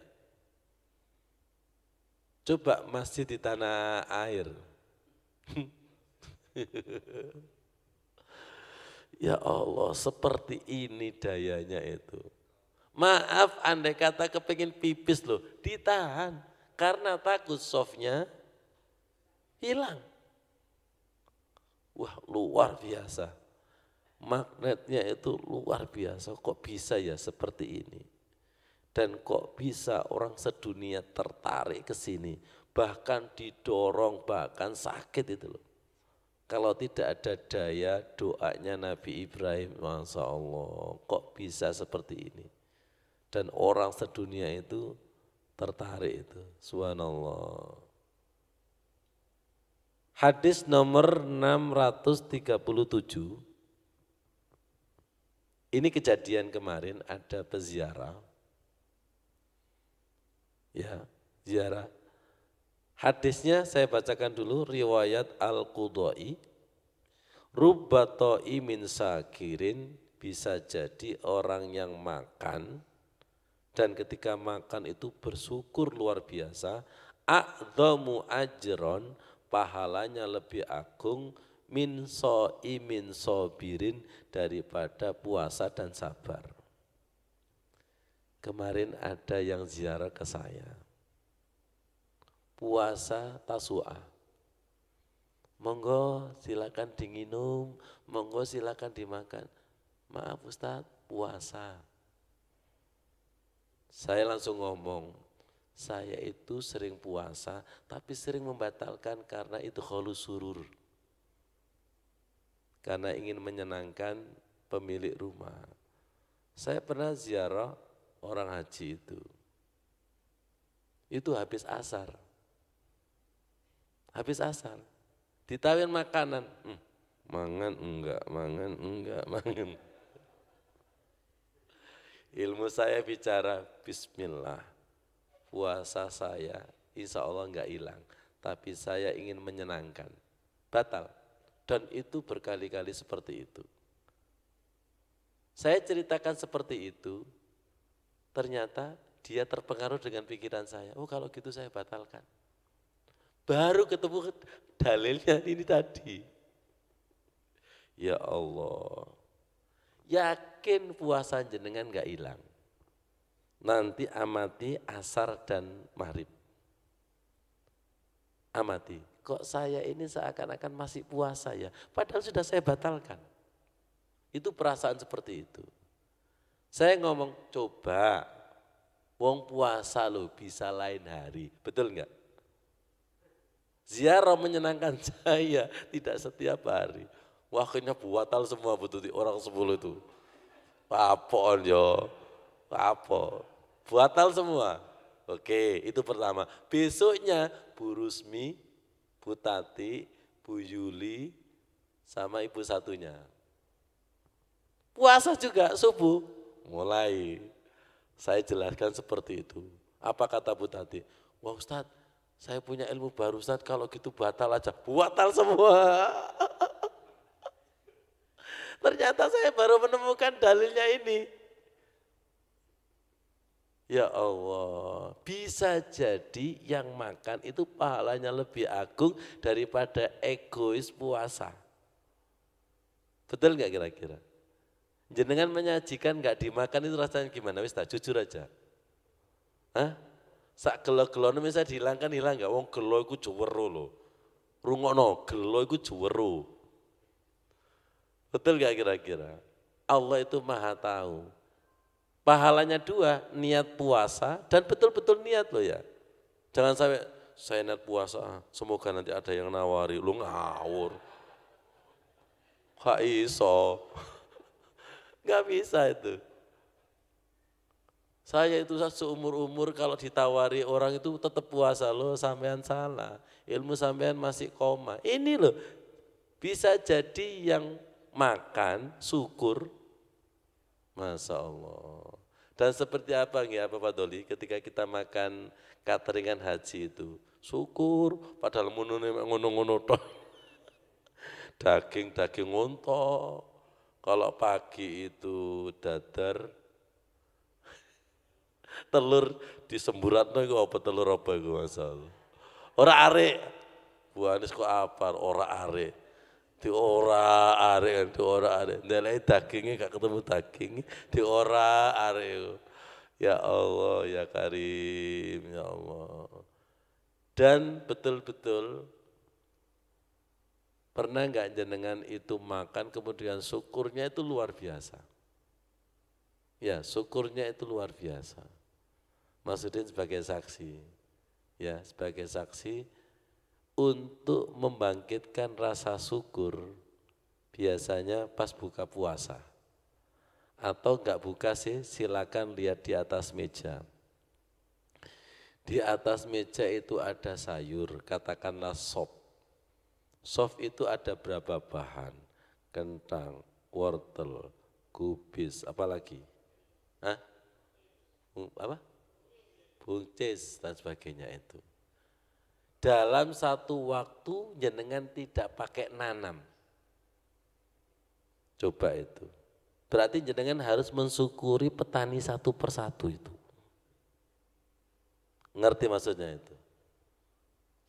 Coba masjid di tanah air. Ya Allah, seperti ini dayanya itu. Maaf, andai kata kepingin pipis loh, ditahan. Karena takut softnya hilang. Wah, luar biasa. Magnetnya itu luar biasa, kok bisa ya seperti ini. Dan kok bisa orang sedunia tertarik ke sini, bahkan didorong, bahkan sakit itu loh. Kalau tidak ada daya doanya Nabi Ibrahim, Masya Allah, kok bisa seperti ini. Dan orang sedunia itu tertarik itu, subhanallah. Hadis nomor 637, ini kejadian kemarin ada peziarah, ya ziarah. Hadisnya saya bacakan dulu, riwayat Al-Qudai, Rubbato min sakirin, bisa jadi orang yang makan, dan ketika makan itu bersyukur luar biasa, a'dhamu ajron, pahalanya lebih agung, min so'imin sobirin, daripada puasa dan sabar. Kemarin ada yang ziarah ke saya, puasa Tasu'ah. Monggo silakan diminum, monggo silakan dimakan. Maaf Ustadz, puasa. Saya langsung ngomong, saya itu sering puasa, tapi sering membatalkan karena itu kholus surur. Karena ingin menyenangkan pemilik rumah. Saya pernah ziarah orang haji itu. Itu habis asar. Habis asar. Ditawin makanan, mangan enggak. Ilmu saya bicara bismillah, puasa saya insya Allah enggak hilang, tapi saya ingin menyenangkan, batal. Dan itu berkali-kali seperti itu. Saya ceritakan seperti itu, ternyata dia terpengaruh dengan pikiran saya, oh kalau gitu saya batalkan. Baru ketemu dalilnya ini tadi. Ya Allah, yakin puasa jenengan nggak hilang. Nanti amati asar dan maghrib. Amati, kok saya ini seakan-akan masih puasa ya, padahal sudah saya batalkan. Itu perasaan seperti itu. Saya ngomong, coba, wong puasa loh bisa lain hari, betul enggak? Ziarah menyenangkan saya, tidak setiap hari. Wah akhirnya batal semua betul orang 10 itu. Apaan yo, apa? Batal semua. Oke, itu pertama. Besoknya Bu Rusmi, Bu Tati, Bu Yuli, sama ibu satunya. Puasa juga subuh, mulai. Saya jelaskan seperti itu. Apa kata Bu Tati? Wah Ustadz, saya punya ilmu baru Ustadz, kalau gitu batal aja. Batal semua. Ternyata saya baru menemukan dalilnya ini. Ya Allah, bisa jadi yang makan itu pahalanya lebih agung daripada egois puasa. Betul nggak kira-kira? Jenengan menyajikan nggak dimakan itu rasanya gimana? Wis tak jujur aja. Hah? Sak gelo-gelone misalnya dihilangkan hilang nggak? Wong gelo iku juwero lho. Rungokno, gelo iku juwero. Betul nggak kira-kira? Allah itu maha tahu. Pahalanya 2, niat puasa dan betul-betul niat loh ya. Jangan sampai saya niat puasa, semoga nanti ada yang nawari, lu ngawur. Gak iso, gak bisa itu. Saya itu seumur-umur kalau ditawari orang itu tetap puasa loh, sampean salah. Ilmu sampean masih koma. Ini loh, bisa jadi yang makan, syukur, Masya Allah. Dan seperti apa nggih Pak Doli ketika kita makan cateringan haji itu, syukur padahal munune ngono-ngono tok. Daging unta. Kalau pagi itu dadar, telur disemburatno iku apa telur apa iku masalah. Ora arek. Bu Anies kok apar ora arek. Di ora arek. Ndelok dagingnya gak ketemu daging, di ora arek. Ya Allah, ya Karim, ya Allah. Dan betul-betul pernah enggak jenengan itu makan kemudian syukurnya itu luar biasa. Ya, syukurnya itu luar biasa. Maksudnya sebagai saksi. Ya, sebagai saksi untuk membangkitkan rasa syukur biasanya pas buka puasa. Atau enggak buka sih silakan lihat di atas meja. Di atas meja itu ada sayur, katakanlah sop. Sop itu ada berapa bahan? Kentang, wortel, kubis, apalagi? Hah? Apa? Buncis dan sebagainya itu. Dalam satu waktu jenengan tidak pakai nanam. Coba itu. Berarti jenengan harus mensyukuri petani satu persatu itu. Ngerti maksudnya itu?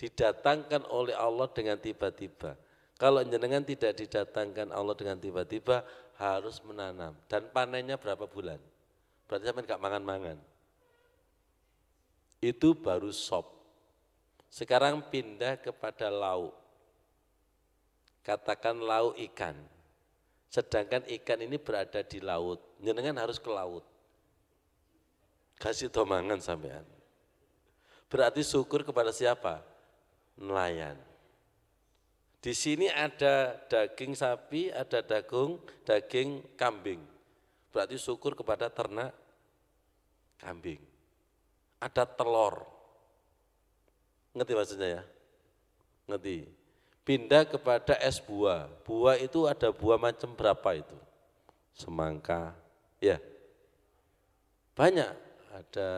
Didatangkan oleh Allah dengan tiba-tiba. Kalau jenengan tidak didatangkan Allah dengan tiba-tiba harus menanam. Dan panennya berapa bulan? Berarti sampai enggak mangan-mangan. Itu baru sop. Sekarang pindah kepada lauk. Katakan lauk ikan. Sedangkan ikan ini berada di laut. Jenengan harus ke laut. Kasih tomangan sampean. Berarti syukur kepada siapa? Nelayan. Di sini ada daging sapi, ada daging kambing. Berarti syukur kepada ternak kambing. Ada telur. Ngerti maksudnya ya? Ngerti. Pindah kepada es buah. Buah itu ada buah macam berapa itu? Semangka, ya. Banyak, ada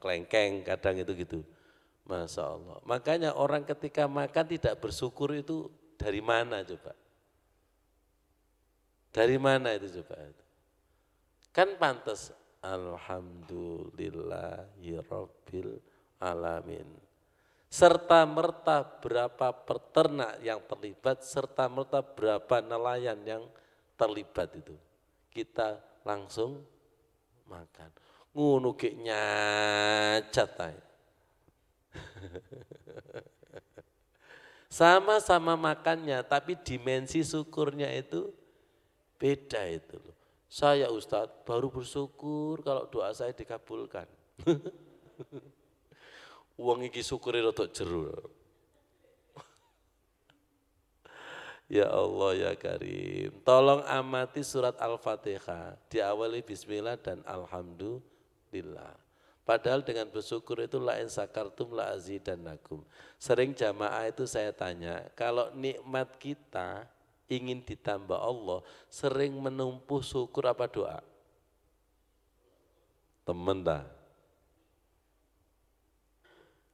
kelengkeng kadang itu gitu. Masya Allah. Makanya orang ketika makan tidak bersyukur itu dari mana coba? Dari mana itu coba? Kan pantas. Alhamdulillahirabbil alamin. Serta merta berapa peternak yang terlibat, serta merta berapa nelayan yang terlibat itu. kita langsung makan. Ngono ge nyacat ae. Sama-sama makannya, tapi dimensi syukurnya itu beda itu loh. Saya Ustadz baru bersyukur kalau doa saya dikabulkan. Uang iki syukure rada jero. Ya Allah ya Karim, tolong amati surat Al-Fatihah, diawali bismillah dan alhamdulillah. Padahal dengan bersyukur itu la in sakartum la azidannakum. Sering jamaah itu saya tanya, kalau nikmat kita ingin ditambah Allah, sering menumpuh syukur apa doa? Temen dah.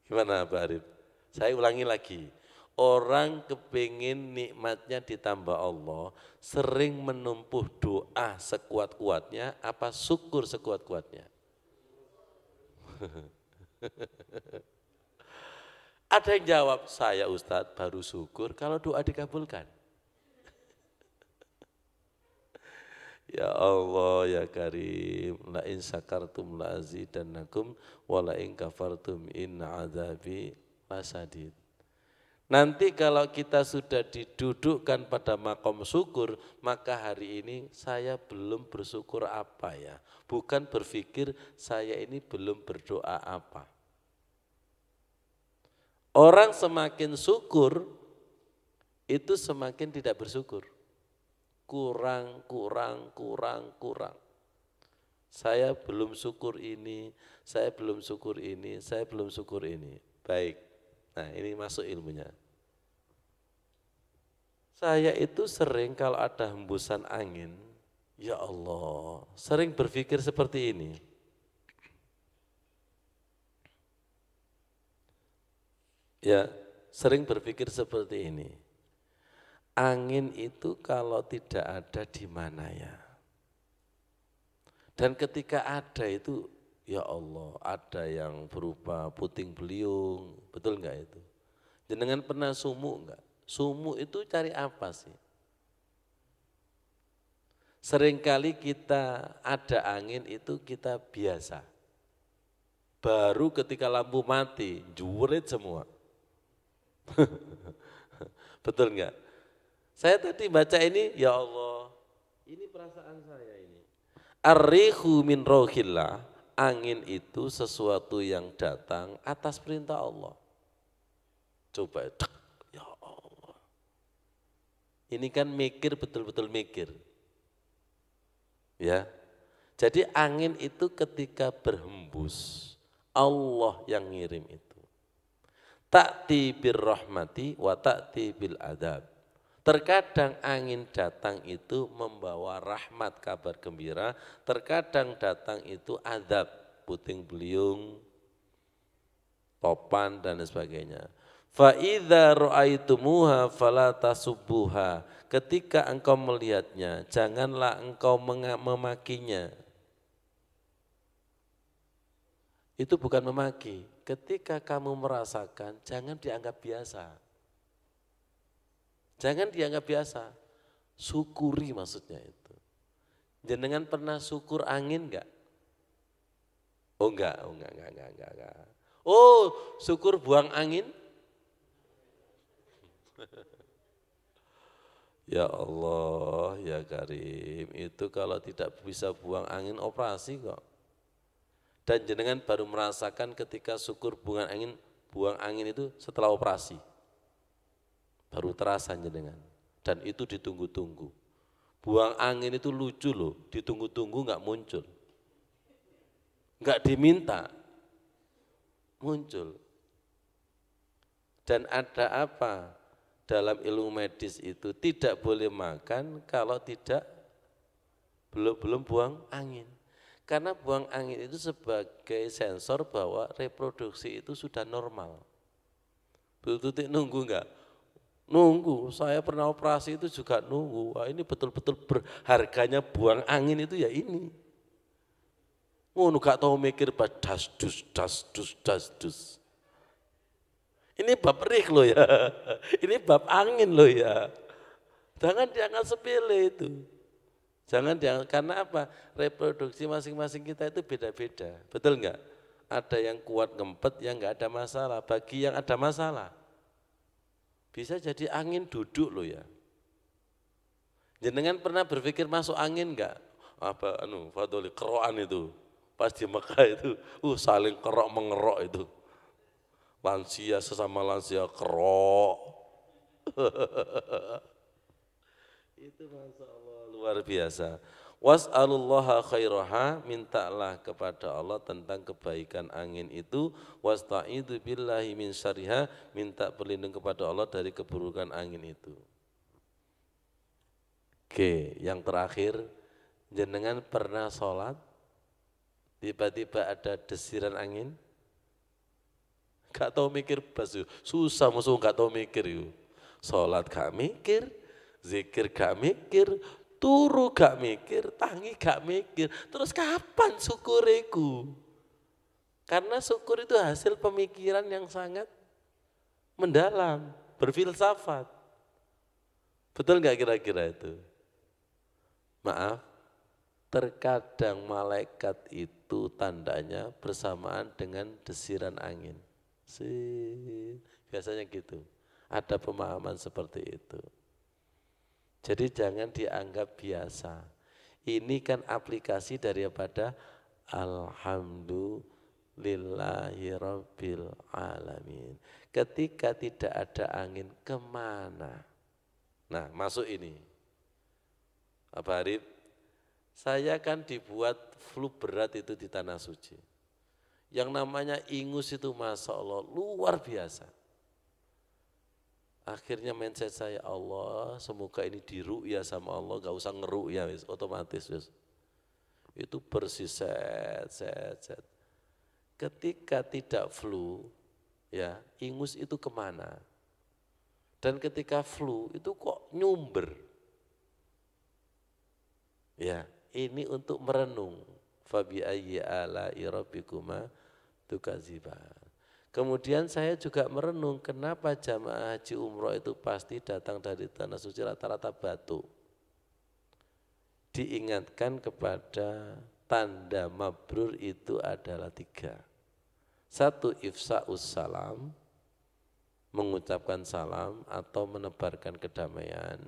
Gimana Pak Arif? Saya ulangi lagi. Orang kepingin nikmatnya ditambah Allah, sering menumpuh doa sekuat-kuatnya, apa syukur sekuat-kuatnya? Ada yang jawab, saya Ustadz baru syukur kalau doa dikabulkan. Ya Allah ya Karim, la in sakartum la azidannakum wa la in kafartum inna adzabi lasadid. Nanti kalau kita sudah didudukkan pada makom syukur, maka hari ini saya belum bersyukur apa ya? Bukan berpikir saya ini belum berdoa apa. Orang semakin syukur, itu semakin tidak bersyukur. Kurang. Saya belum syukur ini, saya belum syukur ini, saya belum syukur ini. Baik, nah ini masuk ilmunya. Saya itu sering kalau ada hembusan angin, ya Allah, sering berpikir seperti ini. Ya, sering berpikir seperti ini. Angin itu kalau tidak ada di mana ya? Dan ketika ada itu, ya Allah, ada yang berupa puting beliung, betul enggak itu? Jenengan pernah sumuk enggak? Sumuk itu cari apa sih? Seringkali kita ada angin itu kita biasa. Baru ketika lampu mati, jurit semua. Betul enggak? Saya tadi baca ini, ya Allah, ini perasaan saya ini. Ar-rihu min rohillah, angin itu sesuatu yang datang atas perintah Allah. Coba, ya Allah. Ini kan mikir, betul-betul mikir. Ya, jadi angin itu ketika berhembus, Allah yang ngirim itu. Ta'ti bir rahmati wa ta'ti bil adab. Terkadang angin datang itu membawa rahmat, kabar gembira, terkadang datang itu adab, puting beliung, topan dan sebagainya. Fa idza ra'aitumuha fala tasubbuha. Ketika engkau melihatnya, janganlah engkau memakinya. Itu bukan memaki. Ketika kamu merasakan, jangan dianggap biasa. Jangan dianggap biasa. Syukuri maksudnya itu. Jenengan pernah syukur angin enggak? Oh enggak. Oh, syukur buang angin? Ya Allah, ya Karim, itu kalau tidak bisa buang angin operasi kok. Dan jenengan baru merasakan ketika syukur buang angin itu setelah operasi. Baru terasa jenengan. Dan itu ditunggu-tunggu. Buang angin itu lucu loh, ditunggu-tunggu enggak muncul. Enggak diminta, muncul. Dan ada apa? Dalam ilmu medis itu tidak boleh makan kalau belum buang angin. Karena buang angin itu sebagai sensor bahwa reproduksi itu sudah normal. Betul-betul nunggu enggak? Nunggu, saya pernah operasi itu juga nunggu. Wah, ini betul-betul berharganya buang angin itu ya ini. Ngono gak tahu mikir das dus. Ini bab rik loh ya, ini bab angin loh ya. Jangan sepele itu. Jangan karena apa? Reproduksi masing-masing kita itu beda-beda, betul enggak? Ada yang kuat ngempet, yang enggak ada masalah. Bagi yang ada masalah, bisa jadi angin duduk loh ya. Jenengan pernah berpikir masuk angin enggak? Apa fadoli kerokan itu, pas di Mekah itu, saling kerok mengerok itu. Lansia sesama lansia kerok. Itu Masya Allah luar biasa. Was'alullaha khairaha, mintalah kepada Allah tentang kebaikan angin itu. Wasta'idu billahi min syariha, minta berlindung kepada Allah dari keburukan angin itu. Oke, yang terakhir, jenengan pernah sholat, tiba-tiba ada desiran angin? Gak tahu mikir bas, susah musuh gak tahu mikir yuk. Sholat gak mikir, zikir gak mikir, turu gak mikir, tangi gak mikir, terus kapan syukuriku? Karena syukur itu hasil pemikiran yang sangat mendalam, berfilsafat. Betul gak kira-kira itu? Maaf, terkadang malaikat itu tandanya bersamaan dengan desiran angin. Biasanya gitu, ada pemahaman seperti itu. Jadi jangan dianggap biasa. Ini kan aplikasi daripada Alhamdulillahirabbil alamin. Ketika tidak ada angin, kemana? Nah, masuk ini. Pak Arif, saya kan dibuat flu berat itu di Tanah Suci. Yang namanya ingus itu Masya Allah luar biasa. Akhirnya mindset saya, Allah semoga ini diru'ya sama Allah, gak usah ngeru'ya, otomatis. Itu bersih, set. Ketika tidak flu, ya ingus itu kemana? Dan ketika flu itu kok nyumber? Ya, ini untuk merenung. Fabi ayyi ala'i rabbikuma tukadziban. Kemudian saya juga merenung kenapa jamaah haji umroh itu pasti datang dari Tanah Suci rata-rata batuk. Diingatkan kepada tanda mabrur itu adalah 3. 1, ifsa'us salam, mengucapkan salam atau menebarkan kedamaian.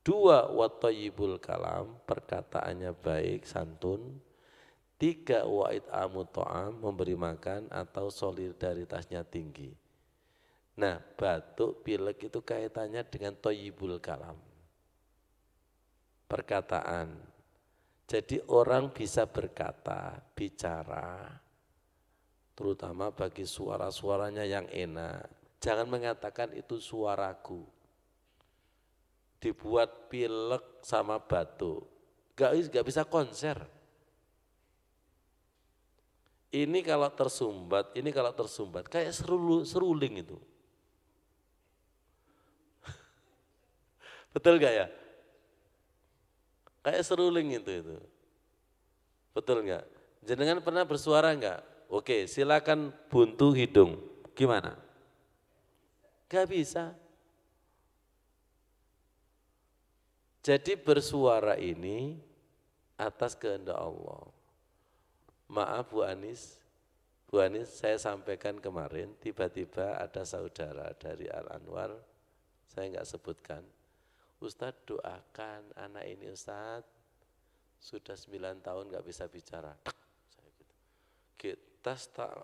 2, wattayyibul kalam, perkataannya baik, santun. 3, wa'id amuto'am, memberi makan atau solidaritasnya tinggi. Nah, batuk, pilek itu kaitannya dengan thayyibul kalam, perkataan. Jadi orang bisa berkata, bicara, terutama bagi suara-suaranya yang enak. Jangan mengatakan itu suaraku. Dibuat pilek sama batuk, gak bisa konser. Ini kalau tersumbat, kayak seruling itu. Betul gak ya? Kayak seruling itu. Betul gak? Jenengan pernah bersuara gak? Oke, silakan buntu hidung. Gimana? Gak bisa. Jadi bersuara ini atas kehendak Allah. Maaf Bu Anis, saya sampaikan kemarin, tiba-tiba ada saudara dari Al-Anwar, saya enggak sebutkan, Ustadz doakan anak ini Ustadz, sudah 9 tahun enggak bisa bicara. Saya gitu. Kita tak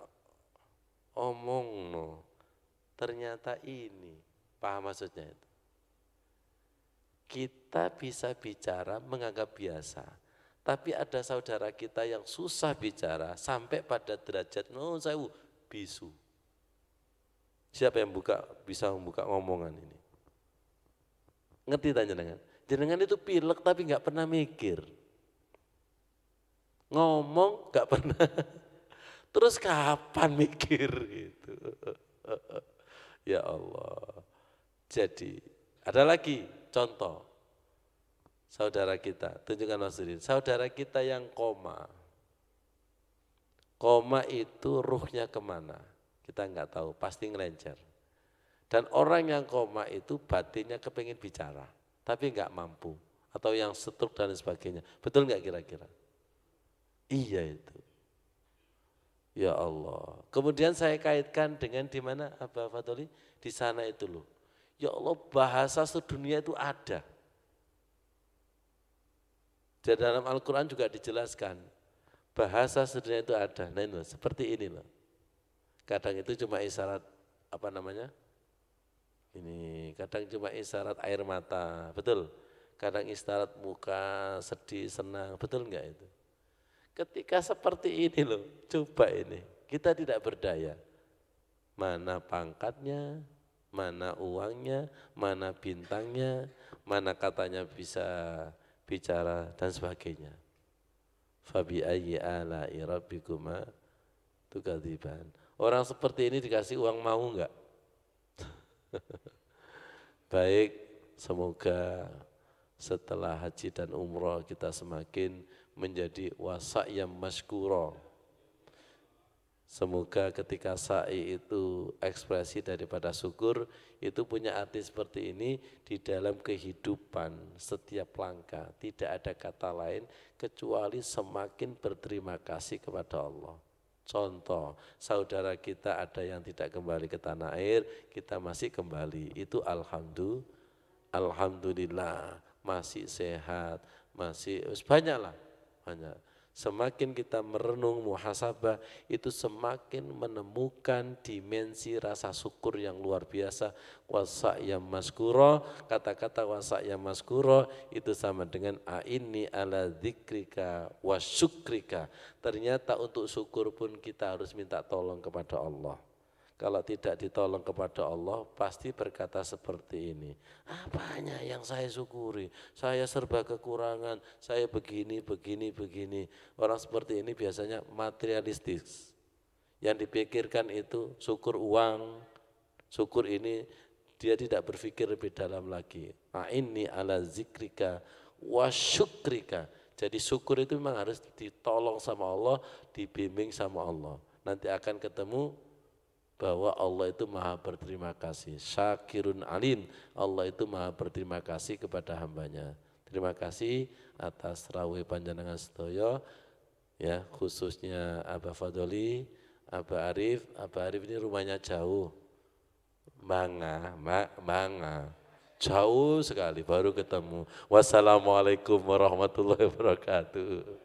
omong no, ternyata ini, paham maksudnya itu. Kita bisa bicara menganggap biasa. Tapi ada saudara kita yang susah bicara sampai pada derajat saya bisu. Siapa yang bisa membuka ngomongan ini? Ngerti tanya jenengan? Jenengan itu pilek tapi nggak pernah mikir. Ngomong nggak pernah. Terus kapan mikir gitu? Ya Allah. Jadi ada lagi contoh. Saudara kita, tunjukkan Mas Udin, saudara kita yang koma. Koma itu ruhnya kemana? Kita enggak tahu, pasti ngelencer. Dan orang yang koma itu batinnya kepingin bicara, tapi enggak mampu. atau yang stroke dan sebagainya. Betul nggak kira-kira? Iya itu. Ya Allah. Kemudian saya kaitkan dengan di mana Abah Fadli? Di sana itu loh. Ya Allah, bahasa sedunia itu ada. Di dalam Al-Quran juga dijelaskan. Bahasa sedunia itu ada. Nah ini loh, seperti ini loh. Kadang itu cuma isyarat, apa namanya? Ini kadang cuma isyarat air mata, betul. Kadang isyarat muka, sedih, senang, betul enggak itu? Ketika seperti ini loh, coba ini, kita tidak berdaya. Mana pangkatnya, mana uangnya, mana bintangnya, mana katanya bisa bicara dan sebagainya. Fabi ayyi ala'i rabbikuma tukadziban. Orang seperti ini dikasih uang mau enggak? Baik, semoga setelah haji dan umroh kita semakin menjadi wasa'yam maskuro. Semoga ketika sa'i itu ekspresi daripada syukur, itu punya arti seperti ini di dalam kehidupan setiap langkah. Tidak ada kata lain kecuali semakin berterima kasih kepada Allah. Contoh, saudara kita ada yang tidak kembali ke tanah air, kita masih kembali. Itu alhamdulillah, masih sehat, masih banyak lah, banyak. Semakin kita merenung muhasabah, itu semakin menemukan dimensi rasa syukur yang luar biasa. Wasa'yam maskuro, kata-kata wasa'yam maskuro itu sama dengan a'inni ala dzikrika wa syukrika. Ternyata untuk syukur pun kita harus minta tolong kepada Allah. Kalau tidak ditolong kepada Allah, pasti berkata seperti ini. Apanya yang saya syukuri? Saya serba kekurangan, saya begini. Orang seperti ini biasanya materialistis. Yang dipikirkan itu syukur uang, syukur ini, dia tidak berpikir lebih dalam lagi. A'inni ala zikrika wa syukrika. Jadi syukur itu memang harus ditolong sama Allah, dibimbing sama Allah. Nanti akan ketemu bahwa Allah itu maha berterima kasih. Syakirun alim, Allah itu maha berterima kasih kepada hambanya. Terima kasih atas rawuh panjenengan sedaya, ya khususnya Abah Fadli, Abah Arif ini rumahnya jauh, Manga, jauh sekali baru ketemu. Wassalamualaikum warahmatullahi wabarakatuh.